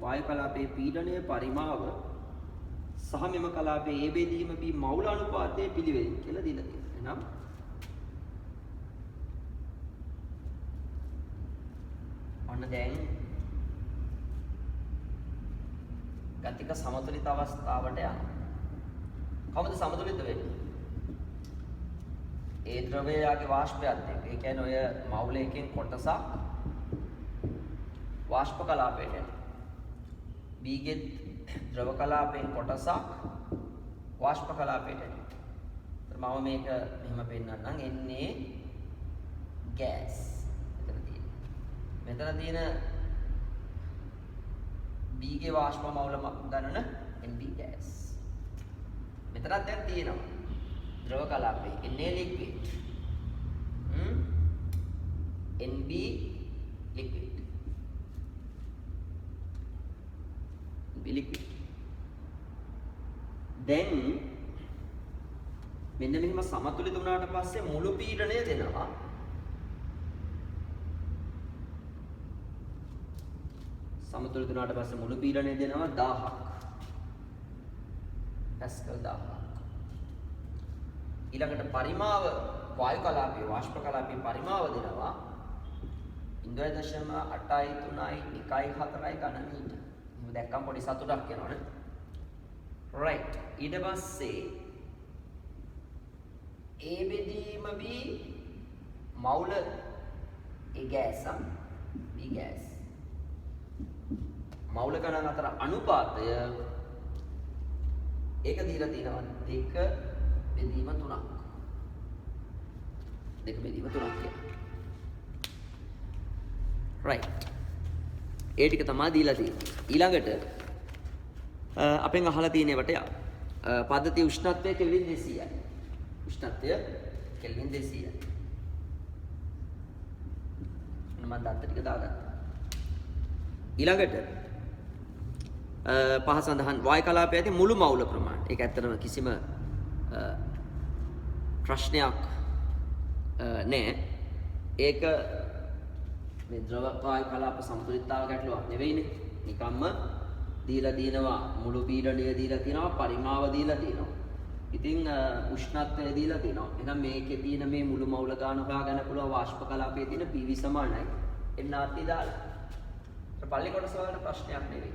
වායු කලාපයේ පීඩනයේ පරිමාව සහ මෙම කලාපයේ A බෙදීම B මවුල අනුපාතයේ පිළිවෙලින් කියලා දීලා තියෙනවා. එහෙනම් ඔන්න දැන් ගතික සමතුලිත අවස්ථාවට යනවා. කොහොමද සමතුලිත වෙන්නේ? ඒ ද්‍රවයගේ වාෂ්පයත් එක්ක. ඒ කියන්නේ ඔය මවුල එකෙන් කොටසක් වාෂ්ප කලාපයට යනවා. B ගේ ද්‍රව කලාපයෙන් කොටසක් වාෂ්ප කලාපයට යනවා. මම මේක මෙහෙම පෙන්නන්නම්. එන්නේ ගෑස්. මෙතන තියෙන B ගේ වාෂ්ප මවුල ගණන NB ගෑස්. මෙතනත් දැන් තියෙනවා ද්‍රව කලාපේ එන්නේ liquid. NB liquid. liquid. Then මෙන්න මෙහෙම සමතුලිත වුණාට පස්සේ මුළු පීඩනය දෙනවා. සමතුලිත වුණාට පස්සේ මුළු පීඩනය දෙනවා 1000ක්. පැස්කල් 1000ක්. ඊළඟට පරිමාව වායු කලාපයේ වාෂ්ප කලාපයේ පරිමාව දෙනවා 0.833 ඝන මීටර. එහෙම දැක්කම පොඩි සතුටක් එනවනේ. right. ඊට පස්සේ A බෙදීම B මවුල A gas B gas මවුල ගණන් අතර අනුපාතය ඒක දීලා තියෙනවා 2 බෙදීම 3ක්. 2 බෙදීම 3ක් කියලා. right. ඒ ටික තමයි දීලා තියෙන්නේ. ඊළඟට අපෙන් අහලා තියෙන ඒවට පද්ධතිය උෂ්ණත්වය කෙල්වින් 200යි. උෂ්ණත්වය කෙල්වින් 200යි. මම දත්ත ටික දාගත්තා. ඊළඟට පහ සඳහන් වායු කලාපයේ ඇති මුළු මවුල ප්‍රමාණය. ඒක ඇත්තටම කිසිම ප්‍රශ්නයක් නෑ. ඒක මේ ද්‍රව වායු කලාප සමතුලිතතාව ගැටලුවක් නෙවෙයිනේ. නිකම්ම දීලා දිනවා මුළු පීඩනය දීලා තිනවා පරිමාව දීලා තිනවා. ඉතින් උෂ්ණත්වය දීලා තිනවා. එහෙනම් මේකේ තියෙන මේ මුළු මවුල ගාන හොයාගන්න පුළුවන් වාෂ්ප කලාපයේ තියෙන PV සමානයි nRT දාලා. ඒක පල්ලි කොටස වලට ප්‍රශ්නයක් නෙවෙයි.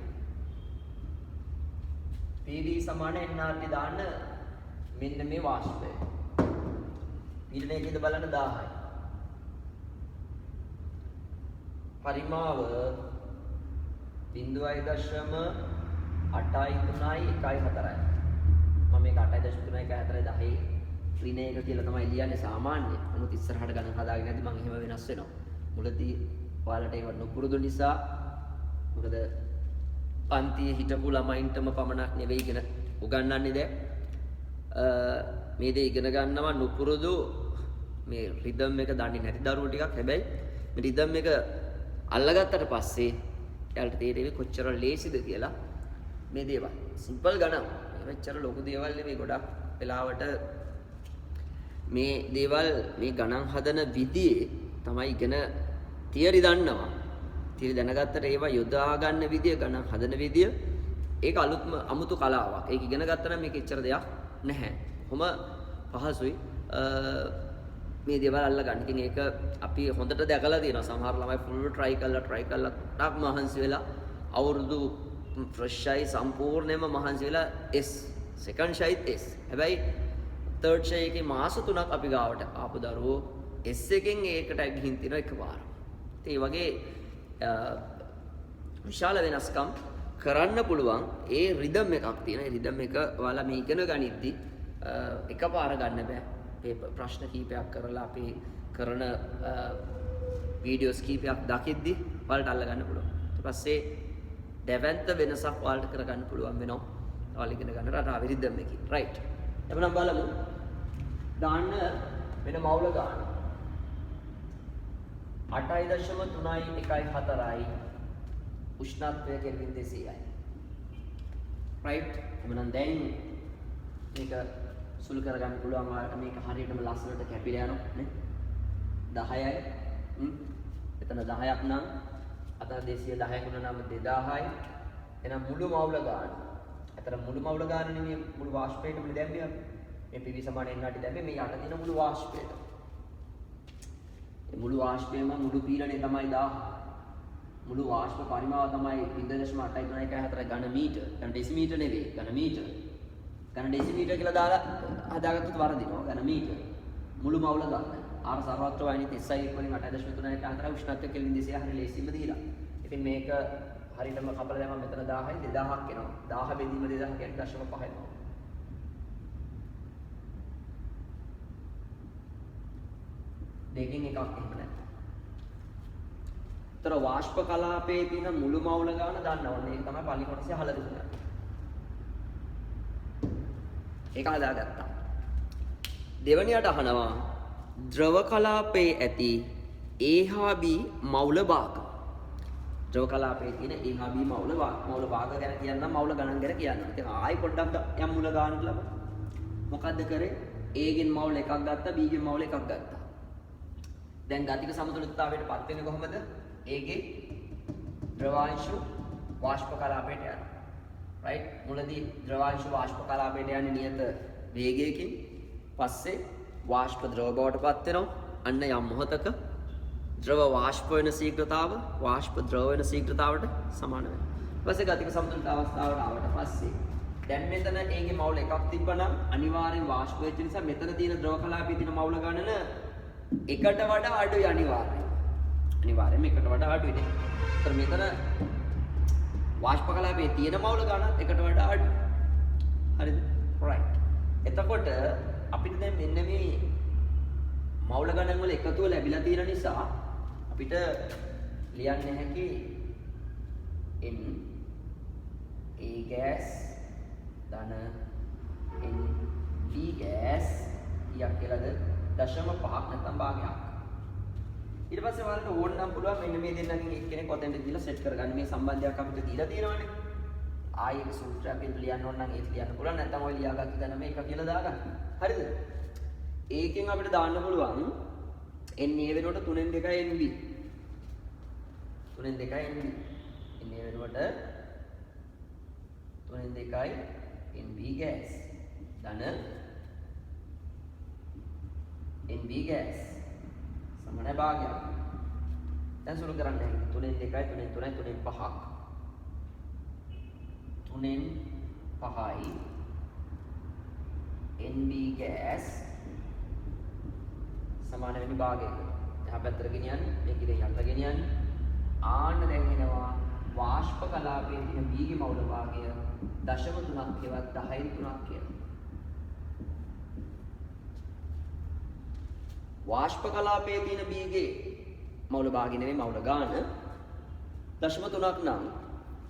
PV සමාන nRT දාන්න මෙන්න මේ වාෂ්පය. පීඩනය කීයද බලන්න 1000යි. පරිමාව 0.833 1.4යි. මම මේක 8.314 ඍණ එක කියලා තමයි ලියන්නේ සාමාන්‍ය. නමුත් ඉස්සරහට ගණන් හදාගෙන නැති මම එහෙම වෙනස් වෙනවා. මුලදී ඔයාලට ඒක නුපුරුදු නිසා මොකද පන්තියේ හිටපු ළමයින්ටම පමණක් නෙවෙයි ඉගෙන උගන්වන්නේ දැන්. මේ දේ ඉගෙන ගන්නවා නුපුරුදු මේ රිද්ම් එක දන්නේ නැති දරුවෝ ටිකක්. හැබැයි මේ රිද්ම් එක අල්ලගත්තට පස්සේ එයාලට තේරෙවි කොච්චර ලේසිද කියලා මේ දේවල්. සිම්පල් ගණන්. මෙච්චර ලොකු දේවල් නෙවෙයි ගොඩක් වෙලාවට මේ දේවල් මේ ගණන් හදන විදිහේ තමයි ඉගෙන තියරි දන්නවා. තියරි දැනගත්තට ඒවා යොදා ගන්න විදිය ගණන් හදන විදිය ඒක අලුත්ම අමුතු කලාවක්. ඒක ඉගෙන ගත්තා නම් මේක එච්චර දෙයක් නැහැ. කොහොම පහසුයි මේ දේවල් අල්ලගන්න. ඉතින් ඒක අපි හොඳට දැකලා තියෙනවා. සමහර ළමයි ෆුල් try කරලා ටක් මහන්සි වෙලා අවුරුදු ෆ්‍රෙෂ් අය සම්පූර්ණයෙන්ම මහන්සි වෙලා S සෙකන්ඩ් ෂයිත් S. හැබැයි තර්ඩ් ෂයි එකේ මාස 3ක් අපි ගාවට ආපු දරුවෝ S එකෙන් ඒකට ගිහින් තිනවා එකපාරම. ඉතින් මේ වගේ විශාල වෙනස්කම් කරන්න පුළුවන් ඒ රිද්ම් එකක් තියෙනවා. ඒ රිද්ම් එක ඔයාලා මේ ඉගෙන ගනිද්දි එකපාර ගන්න බෑ. මේ ප්‍රශ්න කීපයක් කරලා අපි කරන වීඩියෝස් කීපයක් දකිද්දි ඔයාලට අල්ල ගන්න පුළුවන්. ඊට පස්සේ දැවැන්ත වෙනසක් ඔයාලට කරගන්න පුළුවන් වෙනවා. ඔයාලා ඉගෙන ගන්න රටාවේ රිද්ම් එකකින්. රයිට්. එතනම් බලමු. දාන්න වෙන මවුල ගන්න. 8.314යි උෂ්ණත්වය කෙල්වින් 200යි. රයිට්. එමනම් දැන් මේක සුළු කරගන්න පුළුවන්. ඔයාලට මේක හරියටම ලස්සනට කැපිලා යනවා නේ. 10යි. එතන 10ක් නම් අතන 210 ගුණනම 2000යි. එහෙනම් මුළු මවුල ගන්න. අතන මුළු මවුල ගන්න නෙමෙයි මුළු වාෂ්පයටම දැම්මේ අපි. මේ PV සමාන nRT දැම්මේ මේ යට තියෙන මුළු වාෂ්පයට. මේ මුළු වාෂ්පයම මුළු පීඩනය තමයි 1000. මුළු වාෂ්ප පරිමාව තමයි 0.834 ඝන මීටර. ඝන ඩෙසිමීටර නෙවෙයි ඝන මීටර. ඝන ඩෙසිමීටර කියලා දාලා හදාගත්තොත් වරදිනවා. ඝන මීටර. මුළු මවුල ගන්න. ආර සර්වත්‍ර වයින් 31 වලින් 8.314 උෂ්ණත්වය කෙල්වින් 200 හරිය ලේසියෙන්ම දීලා. ඉතින් මේක හරියටම කපලා දැම්මම මෙතන 1000යි 2000ක් එනවා. 1000 බෙදීම 2000 කියන්නේ 0.5 එනවා. දෙකකින් එකක් එහෙම නැහැ. තර වාෂ්ප කලාපයේ තියෙන මුළු මවුල ගාන දන්නවනේ. ඒක තමයි පළි කොටසේ අහලා දුන්නා. ඒක හදාගත්තා. දෙවැනියට අහනවා ද්‍රව කලාපයේ ඇති A හා B මවුල භාග. ද්‍රව කලාපයේ තියෙන A හා B මවුල භාග ගැන කියන්නම් මවුල ගණන් ගැන කියන්නම්. ඉතින් ආයි පොඩ්ඩක් යම් මුල ගන්නට ලබන. මොකද්ද කරේ? A ගෙන් මවුල එකක් ගත්තා B ගෙන් මවුල එකක් ගත්තා. දැන් ගතික සමතුලිතතාවයට පත් වෙන්නේ කොහොමද? A ගේ ද්‍රවාංශු වාෂ්ප කලාපයට යනවා. right? මුලදී ද්‍රවාංශු වාෂ්ප කලාපයට යන්නේ නියත වේගයකින්. පස්සේ වාෂ්ප ද්‍රව බවට පත් වෙනවා. අන්න යම් මොහොතක ද්‍රව වාෂ්ප වෙන ශීඝ්‍රතාව වාෂ්ප ද්‍රව වෙන ශීඝ්‍රතාවට සමාන වෙනවා. ඊපස්සේ ගතික සමතුලිත අවස්ථාවට ආවට පස්සේ දැන් මෙතන ඒකේ මවුල එකක් තිබ්බනම් අනිවාර්යෙන් වාෂ්ප වෙච්ච නිසා මෙතන තියෙන ද්‍රව කලාපයේ තියෙන මවුල ගණන එකට වඩා අඩුයි අනිවාර්යෙන්. අනිවාර්යෙන්ම එකට වඩා අඩුයි නේ. ඒතර මෙතන වාෂ්ප කලාපයේ තියෙන මවුල ගණනත් එකට වඩා අඩුයි. හරිද? right. එතකොට අපිට දැන් මෙන්න මේ මවුල ගණන් වල එකතුව ලැබිලා තියෙන නිසා අපිට ලියන්න හැකි n A gas ධන n B gas ඊයක් කියලාද 0.5ක් නැත්නම් භාගයක්. ඊට පස්සේ වලට ඕන නම් පුළුවන් මෙන්න මේ දෙන්නකින් එක්කෙනෙක් ඔතෙන්ට දීලා සෙට් කරගන්න මේ සම්බන්ධයක් අපිට දීලා තියෙනවානේ. ආයෙක සූත්‍රයක් ලියන්න ඕන නම් ඒක ලියන්න පුළුවන් නැත්නම් ඔය ලියාගත්ත දැන මේක කියලා දාගන්න. හරිද? ඒකෙන් අපිට දාන්න පුළුවන් NA වෙනකොට 3න් 2යි NB. 3න් 2යි NB. NA වෙනකොට 3න් 2යි NB gas. ධන NB gas. සමාන භාගයක්. දැන් සුළු කරන්න හැකියි. 3න් 2යි 3න් 3යි 3න් 5ක්. 3න් 5යි NB gas සමාන වෙන භාගයක. එහා පැත්තට ගෙනියන්න, මේක ඉතින් යට ගෙනියන්න. ආන්න දැන් එනවා වාෂ්ප කලාපයේ තියෙන B ගේ මවුල භාගය 0.3ක් කියවත් 10න් 3ක් කියලා. වාෂ්ප කලාපයේ තියෙන B ගේ මවුල භාගය නෙවෙයි මවුල ගාන 0.3ක් නම්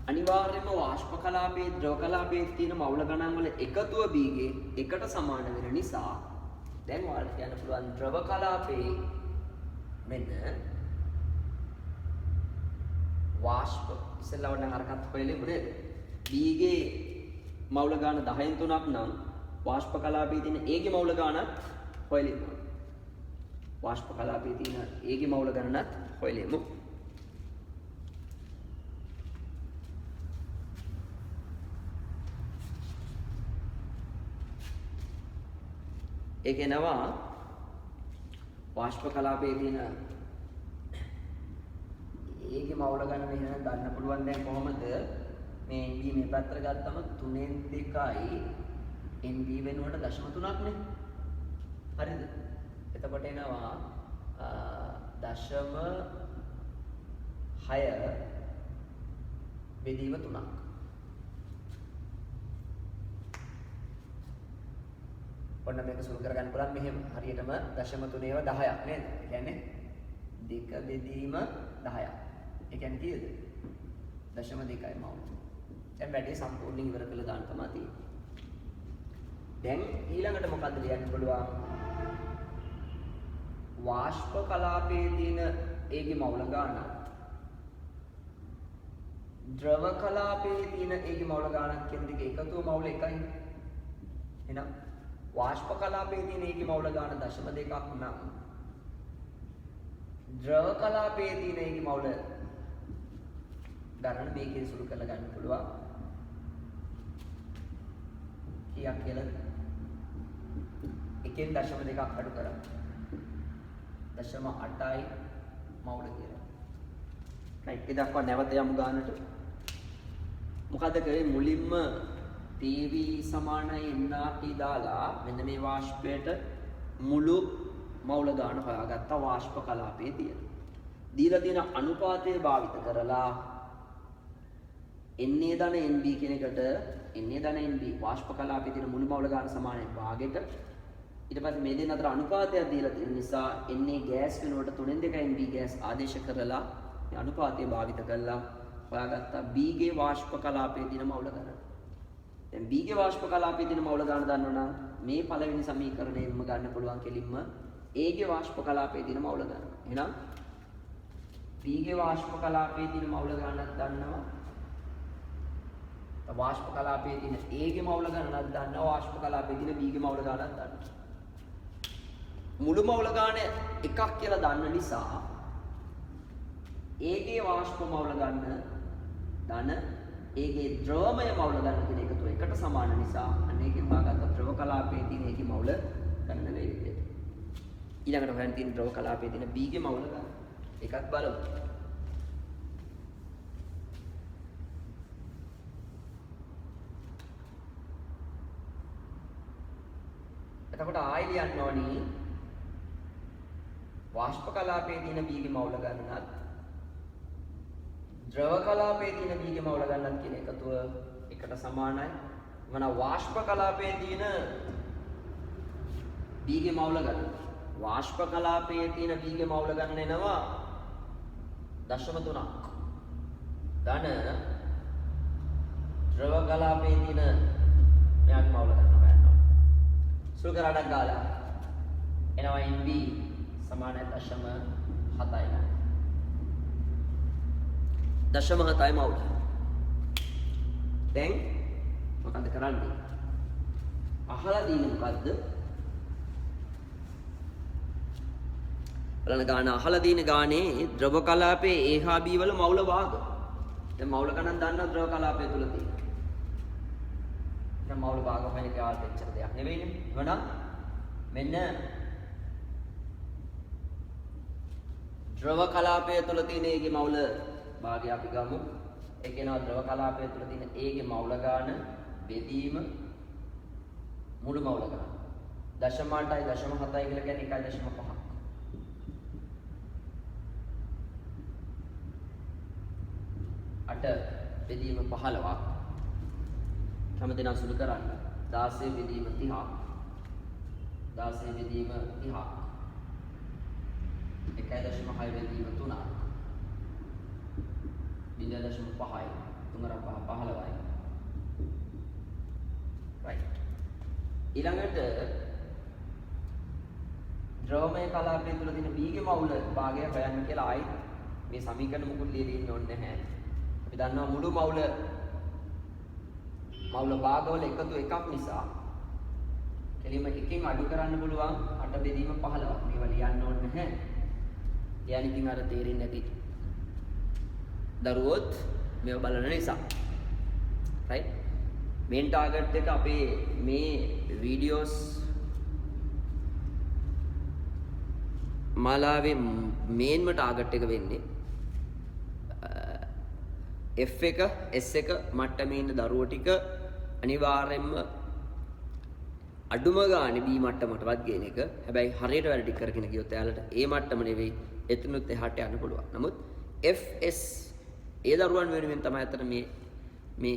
අනිවාර්යයෙන්ම වාෂ්ප කලාපයේ ද්‍රව කලාපයේ තියෙන මවුල ගණන් වල එකතුව B ගේ එකට සමාන වෙන නිසා දැන් ඔයාලට කියන්න පුළුවන් ද්‍රව කලාපයේ මෙන්න වාෂ්ප ඉස්සෙල්ලා වඩා අරකට හොයලෙමු නේද? B ගේ මවුල ගාන 10න් 3ක් නම් වාෂ්ප කලාපයේ තියෙන A ගේ මවුල ගානත් හොයලෙමු. වාෂ්ප කලාපයේ තියෙන A ගේ මවුල ගණනත් හොයලෙමු. ඒක එනවා වාෂ්ප කලාපයේ තියෙන ඒකේ මවුල ගණන එහෙනම් ගන්න පුළුවන් දැන් කොහොමද මේ NB මේ පැත්තට ගත්තම 3න් 2යි NB වෙනුවට 0.3ක් නේ හරිද එතකොට එනවා 0.6 බෙදීම 3ක් ඔන්න මේක සුළු කරගන්න පුළුවන් මෙහෙම හරියටම 0.3 ඒවා 10ක් නේද? ඒ කියන්නේ 2 බෙදීම 10ක්. ඒ කියන්නේ කීයද? 0.2යි මවුල. දැන් වැඩේ සම්පූර්ණයෙන් ඉවර කළා දාන්න තමයි තියෙන්නේ. දැන් ඊළඟට මොකද්ද ලියන්න පුළුවන්? වාෂ්ප කලාපයේ තියෙන ඒකේ මවුල ගාන ද්‍රව කලාපයේ තියෙන ඒකේ මවුල ගානක් කියන දෙක එකතුව මවුල එකයි. එහෙනම් වාෂ්ප කලාපයේ තියෙන ඒකේ මවුල ගාන 0.2ක් නම් ද්‍රව කලාපයේ තියෙන ඒකේ මවුල ගණන මේකෙන් සුළු කරලා ගන්න පුළුවන්. කීයක් කියලාද? එකෙන් 0.2ක් අඩු කරා. 0.8යි මවුල කියලා. right ඒ දක්වා නැවත යමු ගානට. මොකද කරේ මුලින්ම PV සමානයි NRT දාලා මෙන්න මේ වාෂ්පයට මුළු මවුල ගාන හොයාගත්තා වාෂ්ප කලාපයේ තියෙන. දීලා තියෙන අනුපාතය භාවිත කරලා NA ධන NB කියන එකට NA ධන NB වාෂ්ප කලාපයේ තියෙන මුළු මවුල ගාන සමානයි භාගයට. ඊට පස්සේ මේ දෙන්න අතර අනුපාතයක් දීලා තියෙන නිසා NA ගෑස් වෙනුවට 3න් 2යි NB ගෑස් ආදේශ කරලා මේ අනුපාතය භාවිත කරලා හොයාගත්තා B ගේ වාෂ්ප කලාපයේ තියෙන මවුල ගාන. දැන් B ගේ වාෂ්ප කලාපයේ තියෙන මවුල ගාන දන්නවනම් මේ පළවෙනි සමීකරණයෙන්ම ගන්න පුළුවන් කෙලින්ම A ගේ වාෂ්ප කලාපයේ තියෙන මවුල ගාන. එහෙනම් B ගේ වාෂ්ප කලාපයේ තියෙන මවුල ගණනක් දන්නවා. වාෂ්ප කලාපයේ තියෙන A ගේ මවුල ගණනක් දන්නවා. වාෂ්ප කලාපයේ තියෙන B ගේ මවුල ගණනක් දන්නවා. මුළු මවුල ගාන එකක් කියලා දන්න නිසා A ගේ වාෂ්ප මවුල ගන්න ධන A ගේ ද්‍රවමය මවුල ගන්න කියන එකතු එකට සමාන නිසා අන්න ඒකෙන් හොයාගත්ත ද්‍රව කලාපයේ තියෙන A ගේ මවුල ගණන වේ විදියට. ඊළඟට හොයන්න තියෙන ද්‍රව කලාපයේ තියෙන B ගේ මවුල ගන්න. එකක් බලමු. එතකොට ආයෙ ලියන්න ඕනි වාෂ්ප කලාපයේ තියෙන B ගේ මවුල ගණනත් ද්‍රව කලාපයේ තියෙන B ගේ මවුල ගණනත් කියන එකතුව එකට සමානයි. මන වාෂ්ප කලාපයේ තියෙන B ගේ මවුල ගණන වාෂ්ප කලාපයේ තියෙන B ගේ මවුල ගණන එනවා 0.3ක්. ධන ද්‍රව කලාපයේ තියෙන මෙයාගේ මවුල ගණන හොයනවා. සුළු කරාටක් ගාලා එනවා MB සමානයි 0.7යි. 0.7යි මවුල. දැන් මොකද කරන්නේ? අහලා දින මොකද්ද? බලන්න ගාන අහලා දින ගානේ ද්‍රව කලාපයේ A හා B වල මවුල වාග. දැන් මවුල ගණන් දන්නවා ද්‍රව කලාපය තුල තියෙන. දැන් මවුල වාග හොයන එක ආල් දෙච්චර දෙයක් නෙවෙයිනේ. එවනම් මෙන්න ද්‍රව කලාපය තුල තියෙන A ගේ මවුල භාගය අපි ගමු. ඒ කියනවා ද්‍රව කලාපය තුල තියෙන A ගේ මවුල ගාන බෙදීම මුළු මවුල ගාන 0.8යි 0.7යි කියලා කියන්නේ 1.5ක්. 8 බෙදීම 15ක්. හැමදෙනා සුළු කරන්න. 16 බෙදීම 30ක්. 16 බෙදීම 30ක්. 1.6 බෙදීම 3ක්. 0.5යි. 3.5 15යි. right. ඊළඟට ද්‍රවමය කලාපය තුල තියෙන B ගේ මවුල භාගය හොයන්න කියලා ආයි මේ සමීකරණ මුකුත් ලියලා ඉන්න ඕනේ නැහැ. අපි දන්නවා මුළු මවුල භාගවල එකතු එකක් නිසා කෙලින්ම එකකින් අඩු කරන්න පුළුවන් 8 බෙදීම 15ක්. මේවා ලියන්න ඕනේ නැහැ. يعني ඉතින් අර තේරෙන්නේ නැති දරුවොත් මේව බලන නිසා. right? මේන් ටාගට් එක අපේ මේ වීඩියෝස් මාලාවේ මේන්ම ටාගට් එක වෙන්නේ F1 S1 මට්ටමේ ඉන්න දරුවෝ ටික අනිවාර්යයෙන්ම අඩුම ගානේ B මට්ටමටවත් ගේන එක. හැබැයි හරියට වැඩ ටික කරගෙන ගියොත් එයාලට A මට්ටම නෙවෙයි එතනොත් එහාට යන්න පුළුවන්. නමුත් FS ඒ දරුවන් වෙනුවෙන් තමයි අතට මේ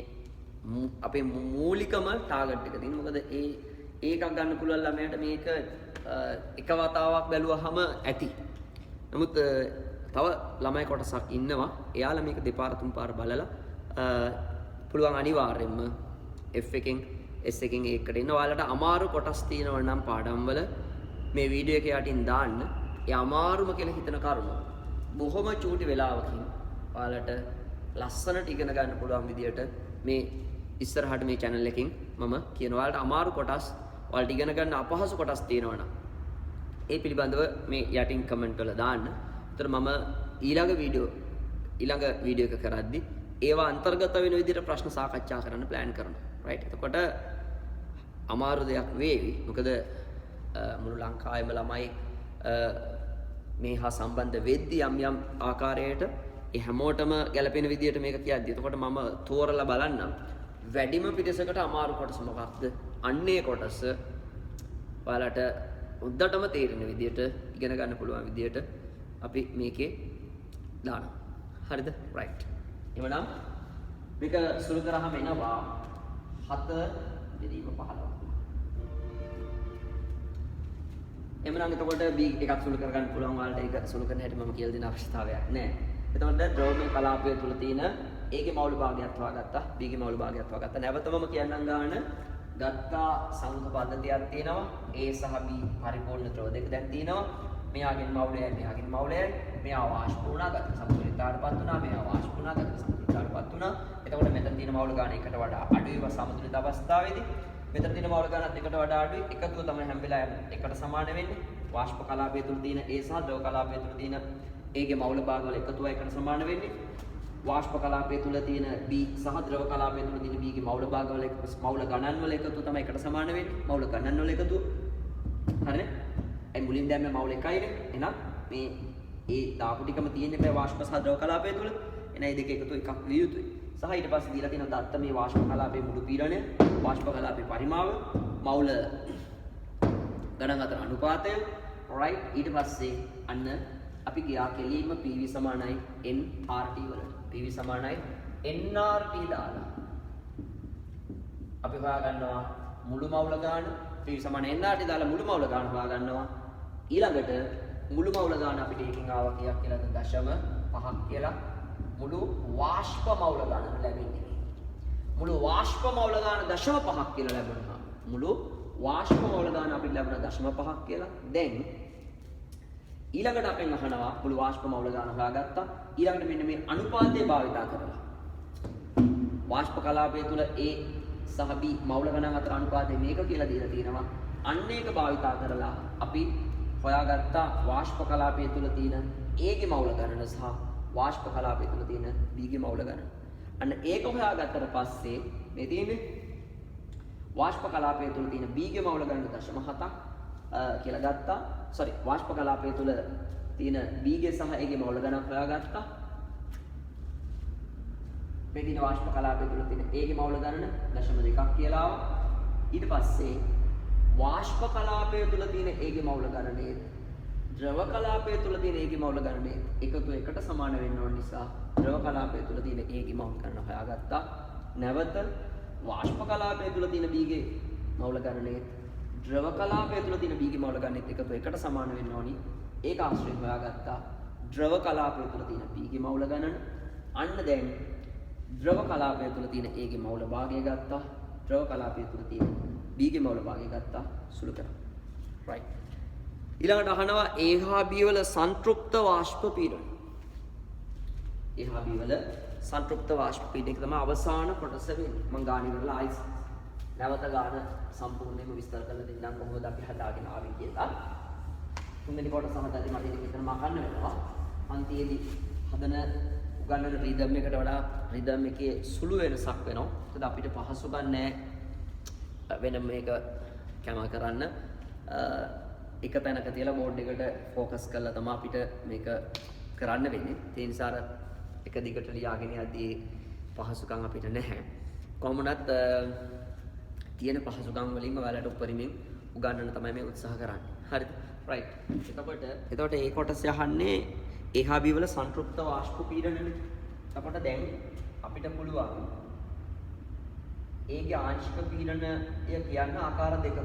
අපේ මූලිකම ටාගට් එක තියෙන්නේ. මොකද ඒකක් ගන්න පුළුවන් ළමයාට මේක එක වතාවක් බැලුවහම ඇති. නමුත් තව ළමයි කොටසක් ඉන්නවා. එයාලා මේක දෙපාර තුන් පාර බලලා පුළුවන් අනිවාර්යයෙන්ම F1කින් S1කින් ඒකට එන්න. ඔයාලට අමාරු කොටස් තියෙනවා නම් පාඩම් වල මේ වීඩියෝ එක යටින් දාන්න. ඒ අමාරුම කියලා හිතන කරුණු බොහොම චූටි වෙලාවකින් ඔයාලට ලස්සනට ඉගෙන ගන්න පුළුවන් විදියට මේ ඉස්සරහට මේ channel එකකින් මම කියනවා. ඔයාලට අමාරු කොටස් ඔයාලට ඉගෙන ගන්න අපහසු කොටස් තියෙනවා නම් ඒ පිළිබඳව මේ යටින් කමෙන්ට් වල දාන්න. ඒතර මම ඊළඟ වීඩියෝ එක කරද්දි ඒවා අන්තර්ගත වෙන විදිහට ප්‍රශ්න සාකච්ඡා කරන්න plan කරනවා. right? එතකොට අමාරු දෙයක් වේවි. මොකද මුළු ලංකාවේම ළමයි මේ හා සම්බන්ධ වෙද්දී යම් ආකාරයකට ඒ හැමෝටම ගැලපෙන විදිහට මේක කියද්දි. එතකොට මම තෝරලා බලන්නම් වැඩිම පිටසකට අමාරු කොටස මොකක්ද? අන්නේ කොටස ඔයාලට උද්දටම තේරෙන විදිහට ඉගෙන ගන්න පුළුවන් විදිහට අපි මේකේ දානවා. හරිද? right. එවනම් මේක සුළු කරාම එනවා 7 බෙදීම 15. එමනම් එතකොට B එකක් සුළු කර ගන්න පුළුවන්. ඔයාලට ඒක සුළු කරන්න හැටි මම කියලා දෙන අවශ්‍යතාවයක් නැහැ. එතකොට ද්‍රව්‍ය කලාපය තුල තියෙන A ගේ මවුල භාගයත් හොයාගත්තා. B ගේ මවුල භාගයත් හොයාගත්තා. නැවතම කියන්නම් ගන්න ගත්තා සංඛ පද්ධතියක් තියෙනවා. A සහ B පරිපූර්ණ ද්‍රව දෙක දැන් තියෙනවා. මෙයාගෙන් මවුලයයි මෙයාගෙන් මවුලයයි මෙයා වාෂ්ප වුණා ගතික සමතුලිතතාවයටපත් වුණා මෙයා වාෂ්ප වුණා ගතික සමතුලිතතාවයටපත් වුණා. එතකොට මෙතන තියෙන මවුල ගාන එකට වඩා අඩුයි සමතුලිත අවස්ථාවේදී. මෙතන තියෙන මවුල ගානත් එකට වඩා අඩුයි. එකතුව තමයි හැම වෙලාවෙම එකට සමාන වෙන්නේ. වාෂ්ප කලාපය තුල තියෙන A සහ ද්‍රව කලාපය තුල තියෙන Aගේ මවුල භාගවල එකතුව එකට සමාන වෙන්නේ. වාෂ්ප කලාපය තුල තියෙන B සහ ද්‍රව කලාපය තුල තියෙන B ගේ මවුල භාගවල මවුල ගණන් වල එකතුව තමයි එකට සමාන වෙන්නේ. මවුල ගණන් වල එකතුව. හරිනේ? ඒ මුලින් දැම්මේ මවුල එකයිනේ. එහෙනම් මේ ඒ දාපු ටිකම තියෙන්නේ මේ වාෂ්ප සහ ද්‍රව කලාපය තුල. එහෙනම් මේ දෙක එකතු එකක් විය යුතුයි. සහ ඊට පස්සේ දීලා තියෙන දත්ත මේ වාෂ්ප කලාපයේ මුළු පීඩනය, වාෂ්ප කලාපයේ පරිමාව, මවුල ගණන් අතර අනුපාතය, right? ඊට පස්සේ අන්න අපි ගියා කෙලින්ම PV සමානයි nRT වලට. PV සමානයි nRT දාලා අපි හොයා ගන්නවා මුළු මවුල ගාන. PV සමානයි nRT දාලා මුළු මවුල ගාන හොයා ගන්නවා. ඊළඟට මුළු මවුල ගාන අපිට එකකින් ආවා කීයක් කියලාද? 0.5ක් කියලා. මුළු වාෂ්ප මවුල ගාන ලැබෙන්නේ. මුළු වාෂ්ප මවුල ගාන 0.5ක් කියලා ලැබුණා. මුළු වාෂ්ප මවුල ගාන අපිට ලැබුණා 0.5ක් කියලා. දැන් ඊළඟට අපෙන් අහනවා මුළු වාෂ්ප මවුල ගාන හොයාගත්තා. ඊළඟට මෙන්න මේ අනුපාතය භාවිතා කරලා වාෂ්ප කලාපය තුල A සහ B මවුල ගණන් අතර අනුපාතය මේක කියලා දීලා තියෙනවා. අන්න ඒක භාවිතා කරලා අපි හොයාගත්තා වාෂ්ප කලාපය තුල තියෙන A ගේ මවුල ගණන සහ වාෂ්ප කලාපය තුල තියෙන B ගේ මවුල ගණන. අන්න ඒක හොයාගත්තට පස්සේ මේ තියෙන්නේ වාෂ්ප කලාපය තුල තියෙන B ගේ මවුල ගණන 0.7ක් කියලා ගත්තා. sorry වාෂ්ප කලාපය තුල තියෙන B ගේ සහ A ගේ මවුල ගණන් හොයාගත්තා. මේ තියෙන වාෂ්ප කලාපය තුල තියෙන A ගේ මවුල ගණන 0.2ක් කියලා ආවා. ඊට පස්සේ වාෂ්ප කලාපය තුල තියෙන A ගේ මවුල ගණනේ ද්‍රව කලාපය තුල තියෙන A ගේ මවුල ගණනේ එකතු එකට සමාන වෙන්න ඕන නිසා ද්‍රව කලාපය තුල තියෙන A ගේ මවුල ගණන හොයාගත්තා. නැවත වාෂ්ප කලාපය තුල තියෙන B ගේ මවුල ගණනේ ද්‍රව කලාපය තුල තියෙන B ගේ මවුල ගණනෙත් එකතු එකට සමාන වෙන්න ඕනි. ඒක ආශ්‍රයෙන් හොයාගත්තා. ද්‍රව කලාපය තුල තියෙන B ගේ මවුල ගණන. අන්න දැන් ද්‍රව කලාපය තුල තියෙන A ගේ මවුල භාගය ගත්තා. ද්‍රව කලාපය තුල තියෙන B ගේ මවුල භාගය ගත්තා. සුළු කරා. right. ඊළඟට අහනවා A හා B වල සංතෘප්ත වාෂ්ප පීඩන. A හා B වල සංතෘප්ත වාෂ්ප පීඩනය තමයි අවසාන කොටස වෙන්නේ. මම ගාන ඉවරලා ආයිස් නැවත ගාන සම්පූර්ණයෙන්ම විස්තර කරලා දෙන්නම් කොහොමද අපි හදාගෙන ආවේ කියලා. තුන්වෙනි කොටස හදද්දී මට ඉතින් මෙතන මකන්න වෙනවා. අන්තිමේදී හදන උගන්වන රිද්ම් එකට වඩා රිද්ම් එකේ සුළු වෙනසක් වෙනවා. මොකද අපිට පහසුකම් නැහැ වෙන මේක කැම කරන්න. එක තැනක තියලා බෝඩ් එකට ફોකස් කරලා තමයි අපිට මේක කරන්න වෙන්නේ. ඒ නිසා එක දිගට ලියාගෙන යද්දී පහසුකම් අපිට නැහැ. කොහොමුණත් තියෙන පහසුකම් වලින්ම ඔයාලට උපරිමයෙන් උගන්වන්න තමයි මේ උත්සාහ කරන්නේ. හරිද? right. එතකොට ඒ කොටස යහන්නේ A හා B වල සංතෘප්ත වාෂ්ප පීඩනනේ. එතකොට දැන් අපිට පුළුවන් A ගේ ආංශික පීඩනය කියන්න ආකාර දෙකක.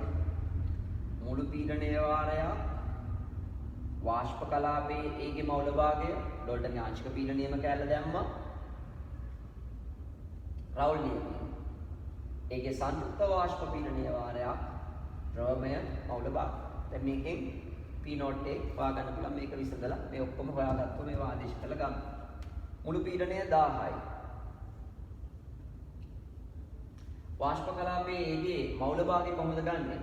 මුළු පීඩනය වාරය වාෂ්ප කලාපයේ A ගේ මවුල භාගය ඩෝල්ටන්ගේ ආංශික පීඩනයම කැල්ල දැම්මා. රවුල් නියමය. A ගේ සංතෘප්ත වාෂ්ප පීඩනය වාරය ද්‍රවමය මවුල භාගය. දැන් මේකෙන් P note එක හොයාගන්න පුළුවන්. මේක විසඳලා මේ ඔක්කොම හොයාගත්තා මේ ආදේශ කරලා ගන්න. මුළු පීඩනය 1000යි. වාෂ්ප කලාපයේ A ගේ මවුල භාගය කොහොමද ගන්නෙ?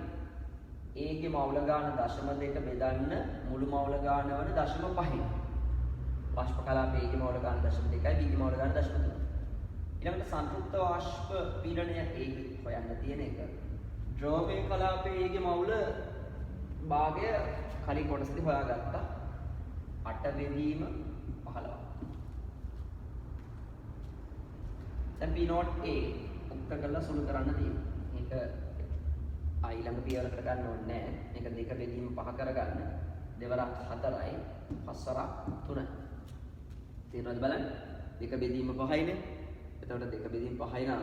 A ගේ මවුල ගාන 0.2 බෙදන්න මුළු මවුල ගාන වන 0.5. වාෂ්ප කලාපයේ A ගේ මවුල ගාන 0.2යි B ගේ මවුල ගාන 0.3. ඊළඟට සංතෘප්ත වාෂ්ප පීඩනය A හොයන්න තියෙන එක. ද්‍රවමය කලාපයේ A ගේ මවුල භාගය කලින් කොටසදී හොයාගත්තා. 8 බෙදීම 15. දැන් P note A උක්ත කරලා සුළු කරන්න තියෙනවා. මේක ඊළඟ පියවරකට ගන්න ඕනේ නැහැ. මේක 2 බෙදීම 5 කරගන්න. දෙවරක් 4යි, පස්වරක් 3යි. තේරෙනවද බලන්න? 2 බෙදීම 5යිනේ. එතකොට 2 බෙදීම 5යි නම්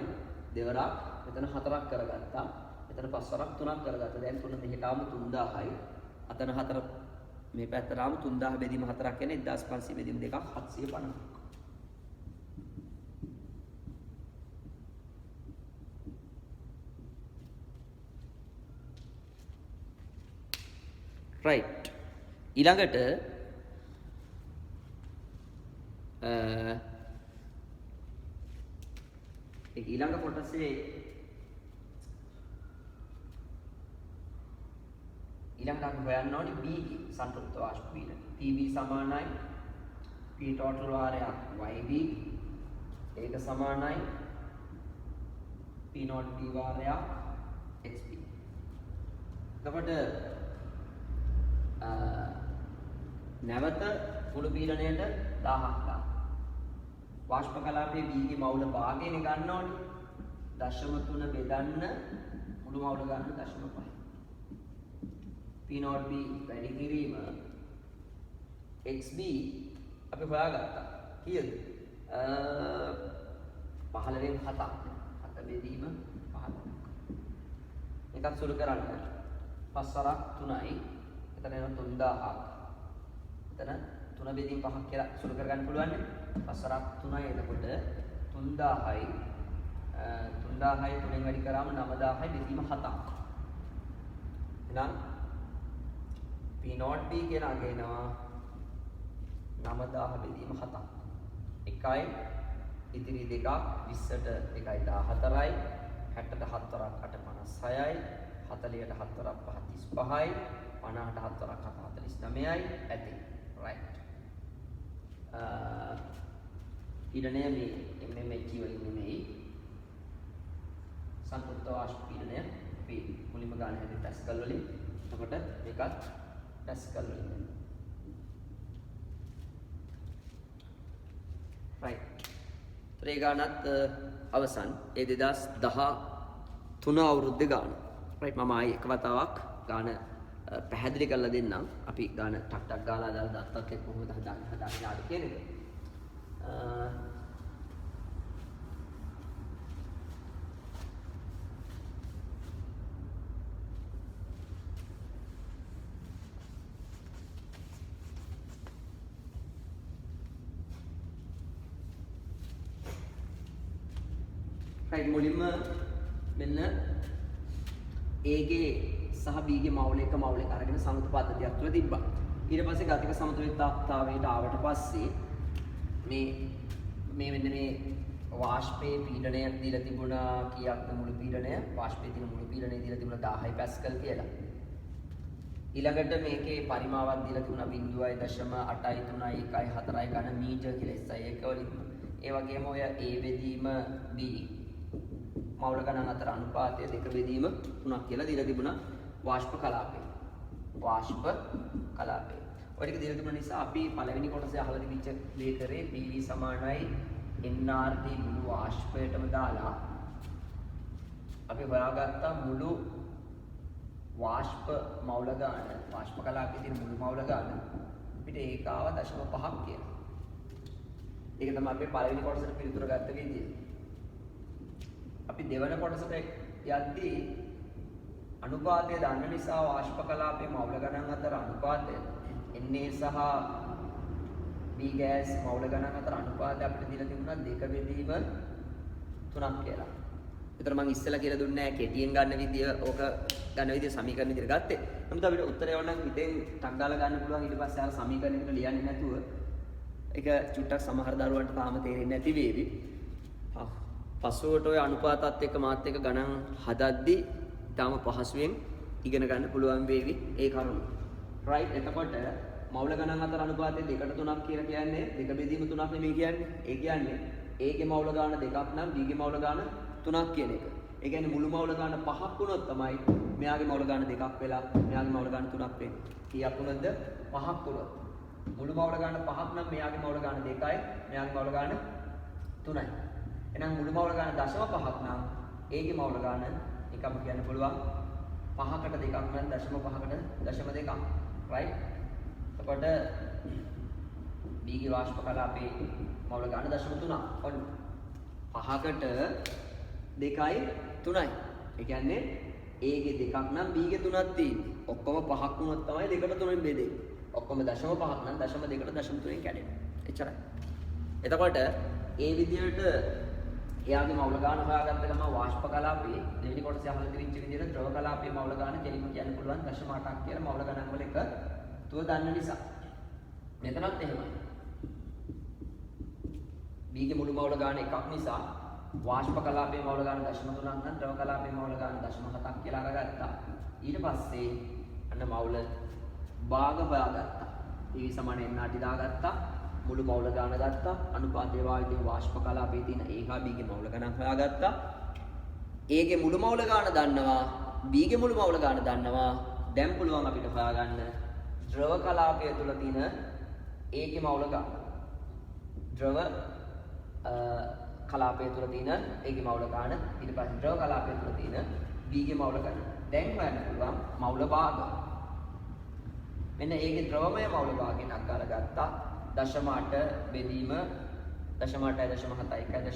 දෙවරක් මෙතන 4ක් කරගත්තා. එතන පස්වරක් 3ක් කරගත්තා. දැන් 3 දෙකටම 3000යි. අතන 4 මේ පැත්තටම 3000 බෙදීම 4ක් කියන්නේ 1500 බෙදීම 2ක් 750. right. ඊළඟට ඊළඟ කොටසේ ඊළඟට අපි හොයන්න ඕනේ B ගේ සංතෘප්ත වාෂ්ප පීඩනය. PB සමානයි P total වාරයක් YB ඒක සමානයි P not B වාරයක් XB. එතකොට නැවත මුළු පීඩනයට 1000ක් දාන්න. වාෂ්ප කලාපයේ B ගේ මවුල භාගයනේ ගන්න ඕනේ. 0.3 බෙදන්න මුළු මවුල ගන්න 0.5. P not B වැඩි කිරීම XB අපි හොයාගත්තා. කීයද? 15න් 7ක්. 7 බෙදීම 15. එකක් සුළු කරන්න. 5 වරක් 3යි. එතන එනවා 3000ක්. එතන 3 බෙදීම 5ක් කියලා සුළු කරගන්න පුළුවන් නේ. 5 වරක් 3යි. එතකොට 3000යි 3000යි 3ෙන් වැඩි කරාම 9000යි බෙදීම 7ක්. එහෙනම් P not B කියන අගේනවා 9000 බෙදීම 7ක්. 1යි ඉතිරි දෙකක් 20ට 1යි 14යි 60ට 7 වරක් 8 56යි 40ට 7 වරක් 5 35යි 50ට 7 වරක් 49යි ඇති. right. පීඩනය මේ MMHG වලින් නෙමෙයි සංතෘප්ත වාෂ්ප පීඩනය අපි මුලින්ම ගන්න හැටි පැස්කල් වලින්. එතකොට මේකත් පැස්කල් වලින්. right. ඒ ගානත් අවසන්. ඒ 2013 අවුරුද්දේ ගාන. right. මම ආයි එක වතාවක් ගාන පැහැදිලි කරලා දෙන්නම්. අපි ගාන ටක් ටක් ගාලා දාලා දත්තත් එක්ක කොහොමද හදාගෙන ආවේ කියන එක. right. මුලින්ම මෙන්න A ගේ සහ B ගේ මවුල එක මවුල එක අරගෙන සමතුලිත පද්ධතියක් තුළ තිබ්බා. ඊට පස්සේ ගතික සමතුලිතතාවයට ආවට පස්සේ මේ මෙන්න මේ වාෂ්පයේ පීඩනය දීලා තිබුණා කීයක්ද මුළු පීඩනය වාෂ්පයේ තියෙන මුළු පීඩනය දීලා තිබුණා 1000 පැස්කල් කියලා. ඊළඟට මේකේ පරිමාවක් දීලා තිබුණා 0.8යි 3යි 1යි 4යි ගන්න මීටර් කියලා SI එක වලින්. ඒ වගේම ඔය A බෙදීම B මවුල ගණන් අතර අනුපාතය 2 බෙදීම 3ක් කියලා දීලා තිබුණා වාෂ්ප කලාපේ. වාෂ්ප කලාපේ. ඔය ටික දීලා තිබුණ නිසා අපි පළවෙනි කොටසේ අහලා තිබිච්ච දේ කරේ PV සමානයි NRT මුළු වාෂ්පයටම දාලා අපි හොයාගත්තා මුළු වාෂ්ප මවුල ගාන වාෂ්ප කලාපයේ තියෙන මුළු මවුල ගාන අපිට ඒක ආව 0.5ක් කියලා. ඒක තමයි අපි පළවෙනි කොටසට පිළිතුර ගත්ත විදිය. අපි දෙවන කොටසට යද්දී අනුපාතය දන්න නිසා වාෂ්ප කලාපයේ මවුල ගණන් අතර අනුපාතය Na සහ B ගෑස් මවුල ගණන් අතර අනුපාතය අපිට දීලා තිබුණා 2 බෙදීම 3ක් කියලා. ඒතර මම ඉස්සෙල්ලා කියලා දුන්නේ නැහැ කෙටියෙන් ගන්න විදිය ඕක ගන්න විදිය සමීකරණ විදියට ගත්තේ. නමුත් අපිට උත්තරය ඕනනම් හිතෙන් ටක් ගාලා ගන්න පුළුවන් ඊට පස්සේ අර සමීකරණ විතර ලියන්නේ නැතුව ඒක චුට්ටක් සමහර දරුවන්ට තාම තේරෙන්නේ නැති වේවි. පසුවට ඔය අනුපාතات එක්ක මාත් එක්ක ගණන් හදද්දී තාම පහසුවෙන් ඉගෙන ගන්න පුළුවන් වේවි ඒ කරුණ. right. එතකොට මවුල ගණන් අතර අනුපාතය 2ට 3ක් කියලා කියන්නේ 2 බෙදීම 3ක් නෙමෙයි කියන්නේ. ඒ කියන්නේ A ගේ මවුල ගාන 2ක් නම් B ගේ මවුල ගාන 3ක් කියන එක. ඒ කියන්නේ මුළු මවුල ගාන 5ක් වුණොත් තමයි මෙයාගේ මවුල ගාන 2ක් වෙලා මෙයාගේ මවුල ගාන 3ක් වෙන්නේ. කීයක් වුණොත්ද? 5ක් වුණොත්. මුළු මවුල ගාන 5ක් නම් මෙයාගේ මවුල ගාන 2යි මෙයාගේ මවුල ගාන 3යි. එහෙනම් මුළු මවුල ගාන 0.5ක් නම් A ගේ මවුල ගාන එකම කියන්න පුළුවන් 5කට 2ක් නම් 0.5කට 0.2ක්. right. එතකොට B ගේ වාෂ්ප කලාපේ මවුල ගාන 0.3ක්. ඔන්න 5කට 2යි 3යි. ඒ කියන්නේ A ගේ 2ක් නම් B ගේ 3ක් තියෙන්නේ. ඔක්කොම 5ක් වුණොත් තමයි 2කට 3ෙන් බෙදෙන්නේ. ඔක්කොම 0.5ක් නම් 0.2කට 0.3ෙන් කැඩෙනවා. එච්චරයි. එතකොට ඒ විදිහට එයාගේ මවුල ගාන හොයාගත්ත ගමන් වාෂ්ප කලාපයේ දෙවෙනි කොටසේ අහලා තිබිච්ච විදිහට ද්‍රව කලාපයේ මවුල ගාන කෙලින්ම කියන්න පුළුවන් 0.8ක් කියලා මවුල ගණන් වල එක ත්ව දන්න නිසා. මෙතනත් එහෙමයි. B ගේ මුළු මවුල ගාන එකක් නිසා වාෂ්ප කලාපයේ මවුල ගාන 0.3ක් නම් ද්‍රව කලාපයේ මවුල ගාන 0.7ක් කියලා අරගත්තා. ඊට පස්සේ අන්න මවුල භාග හොයාගත්තා. PV සමාන NRT දාගත්තා. මුළු මවුල ගාන ගත්තා. අනුපාතයේ වායුවේ වාෂ්ප කලාපයේ තියෙන A හා B ගේ මවුල ගණන් හොයාගත්තා. A ගේ මුළු මවුල ගාන දන්නවා. B ගේ මුළු මවුල ගාන දන්නවා. දැන් පුළුවන් අපිට හොයාගන්න ද්‍රව කලාපය තුල තියෙන A ගේ මවුල ගාන. ද්‍රව කලාපය තුල තියෙන A ගේ මවුල ගාන. ඊට පස්සේ ද්‍රව කලාපය තුල තියෙන B ගේ මවුල ගාන. දැන් හොයන්න පුළුවන් මවුල භාග. මෙන්න A ගේ ද්‍රවමය මවුල භාගයෙන් අත්කාරගත්තා. 0.8 බෙදීම 0.8 0.7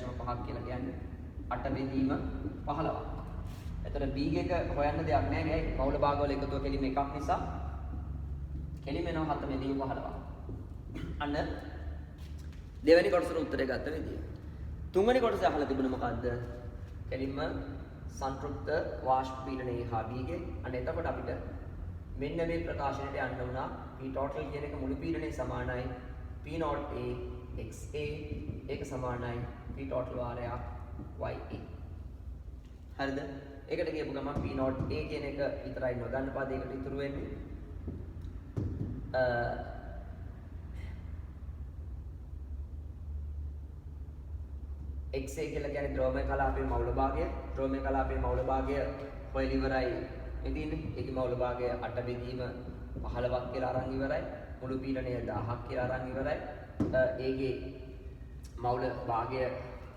1.5 කියලා කියන්නේ 8 බෙදීම 15ක්. එතකොට B එක හොයන්න දෙයක් නැහැ නේ. මවුල භාගවල එකතුව කෙලිම එකක් නිසා කෙලිම එනවා 7 බෙදීම 15ක්. අන්න දෙවෙනි කොටසට උත්තරය ගත්ත විදිය. තුන්වෙනි කොටස අහලා තිබුණේ මොකද්ද? කෙලින්ම සංතෘප්ත වාෂ්ප පීඩනයේ හා B ගේ. අන්න එතකොට අපිට මෙන්න මේ ප්‍රකාශනයට යන්න වුණා. P total කියන එක මුළු පීඩනයේ සමානයි P0A XA ඒක සමානයි P total වාරයක් YA. හරිද? ඒකට කියපු ගමන් P0A කියන එක විතරයි නොදන්න පදයකට ඉතුරු වෙන්නේ. XA කියලා කියන්නේ ද්‍රවමය කලාපයේ මවුල භාගය. ද්‍රවමය කලාපයේ මවුල භාගය හොයලා ඉවරයි. ඉතින් ඒකේ මවුල භාගය 8 බෙදීම 15ක් කියලා අරන් ඉවරයි. මුළු පීඩනය 1000ක් කියලා අරන් ඉවරයි. ඒකේ මවුල භාගය